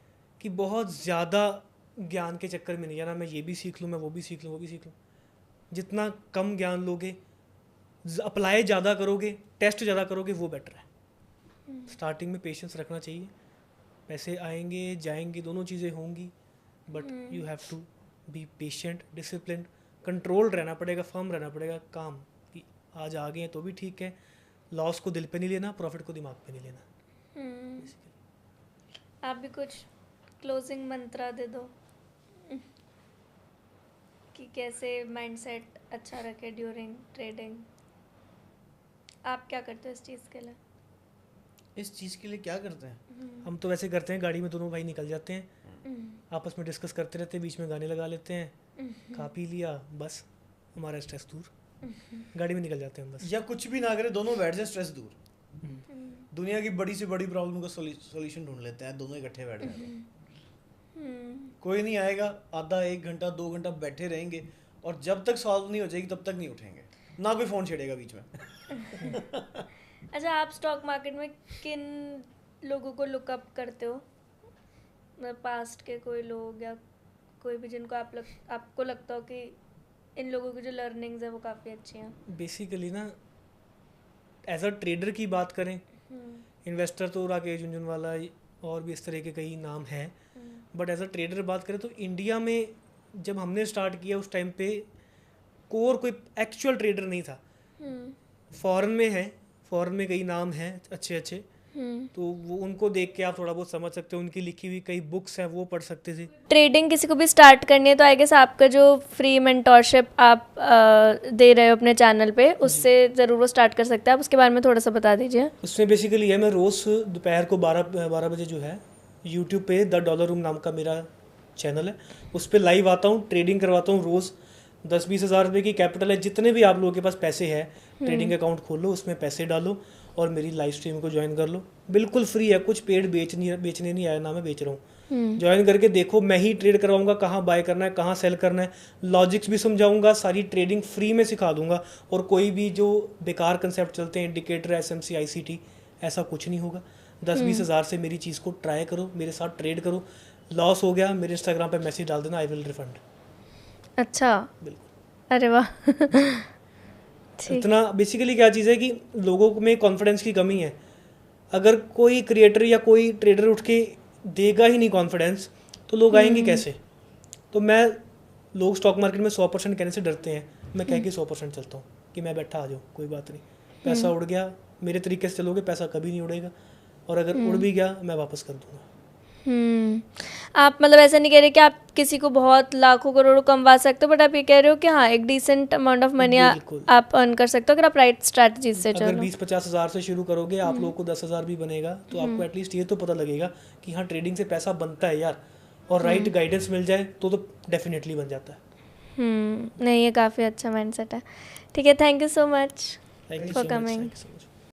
कि बहुत ज़्यादा ज्ञान के चक्कर में नहीं जाना, मैं ये भी सीख लूँ, मैं वो भी सीख लूँ, वो भी सीख लूँ। जितना कम ज्ञान लोगे, अप्लाई ज़्यादा करोगे, टेस्ट ज़्यादा करोगे, वो बेटर है। स्टार्टिंग में पेशेंस रखना चाहिए, पैसे आएंगे जाएंगे, दोनों चीज़ें होंगी, but you have to be patient, discipline, control रहना पड़ेगा, फर्म रहना पड़ेगा, काम कि आज आ गए हैं तो भी ठीक है, लॉस को दिल पे नहीं लेना, प्रॉफिट को दिमाग पे नहीं लेना। आप भी कुछ क्लोजिंग मंत्रा दे दो कि कैसे माइंडसेट अच्छा रखे ड्यूरिंग ट्रेडिंग। आप क्या करते हो इस चीज़ के लिए? इस चीज़ के लिए क्या करते हैं? हम तो वैसे करते हैं, गाड़ी में दोनों भाई निकल जाते हैं, आपस में डिस्कस करते रहते हैं, बीच में गाने लगा लेते हैं, खा पी लिया, बस हमारा स्ट्रेस दूर, गाड़ी में निकल जाते हैं बस। या कुछ भी ना करें, दोनों बैठ जाए, स्ट्रेस दूर। दुनिया की बड़ी से बड़ी प्रॉब्लम का सॉल्यूशन ढूंढ लेते हैं, दोनों इकट्ठे बैठ जाते। कोई नहीं आएगा, आधा 1 घंटा 2 घंटा बैठे रहेंगे, और जब तक सॉल्व नहीं हो जाएगी तब तक नहीं उठेंगे, ना कोई फ़ोन छेड़ेगा बीच में। अच्छा, आप स्टॉक मार्केट में किन लोगों को लुकअप करते हो? मतलब पास्ट के कोई लोग या कोई भी जिनको आपको लगता हो कि इन लोगों की जो लर्निंग्स है वो काफ़ी अच्छी हैं? बेसिकली ना, एज अ ट्रेडर की बात करें, इन्वेस्टर तो राकेश झुनझुनवाला और भी इस तरह के कई नाम हैं, बट एज अ ट्रेडर बात करें तो इंडिया में जब हमने स्टार्ट किया उस टाइम पे कोर कोई एक्चुअल ट्रेडर नहीं था। फॉरेन में है, फॉरेन में कई नाम हैं अच्छे अच्छे, तो वो उनको देख के आप थोड़ा बहुत समझ सकते हो, उनकी लिखी हुई कई बुक्स हैं वो पढ़ सकते थे। ट्रेडिंग किसी को भी स्टार्ट करनी है तो आई गेस आपका जो फ्री मेंटोरशिप आप दे रहे हो अपने चैनल पे, उससे ज़रूर वो स्टार्ट कर सकते हैं। आप उसके बारे में थोड़ा सा बता दीजिए। उसमें बेसिकली है, मैं रोज़ दोपहर को 12 बजे जो है यूट्यूब पे द डॉलर रूम नाम का मेरा चैनल है, उस पर लाइव आता हूँ, ट्रेडिंग करवाता हूँ रोज़। 10-20 हज़ार रुपये की कैपिटल है, जितने भी आप लोगों के पास पैसे हैं ट्रेडिंग अकाउंट खोलो, उसमें पैसे डालो और मेरी लाइव स्ट्रीम को ज्वाइन कर लो। बिल्कुल फ्री है, कुछ पेड बेचने नहीं आया, ना मैं बेच रहा हूँ। ज्वाइन करके देखो, मैं ही ट्रेड करवाऊंगा, कहाँ बाय करना है, कहाँ सेल करना है, लॉजिक्स भी समझाऊंगा, सारी ट्रेडिंग फ्री में सिखा दूंगा। और कोई भी जो बेकार कंसेप्ट चलते हैं, इंडिकेटर, SMC, ICT, ऐसा कुछ नहीं होगा। 10-20 हज़ार से मेरी चीज़ को ट्राई करो, मेरे साथ ट्रेड करो। लॉस हो गया, मेरे इंस्टाग्राम पे मैसेज डाल देना, आई विल रिफंड। अच्छा, बिल्कुल। अरे वाह। इतना बेसिकली क्या चीज़ है कि लोगों में कॉन्फिडेंस की कमी है। अगर कोई क्रिएटर या कोई ट्रेडर उठ के देगा ही नहीं कॉन्फिडेंस, तो लोग आएंगे कैसे? तो लोग स्टॉक मार्केट में 100% कहने से डरते हैं, मैं कह के 100% चलता हूँ कि मैं बैठा आ जाऊँ, कोई बात नहीं, पैसा उड़ गया, मेरे तरीके से चलोगे पैसा कभी नहीं उड़ेगा, और अगर उड़ भी गया मैं वापस कर दूँगा। आप मतलब ऐसा नहीं कह रहे कि आप किसी को बहुत लाखों करोड़ों कमवा सकते हो, बट आप ये कह रहे हो कि हाँ एक डिसेंट अमाउंट ऑफ मनी आप अर्न कर सकते हो अगर आप राइट स्ट्रैटेजी से चलो। अगर 20-50 हज़ार से शुरू करोगे, आप लोगों को 10 हज़ार भी बनेगा, तो आपको एटलीस्ट ये तो पता लगेगा कि हाँ ट्रेडिंग से पैसा बनता है यार, और राइट गाइडेंस मिल जाए तो डेफिनेटली बन जाता है। नहीं, ये काफ़ी अच्छा माइंडसेट है। ठीक है, thank you so much thank you for so coming. Much.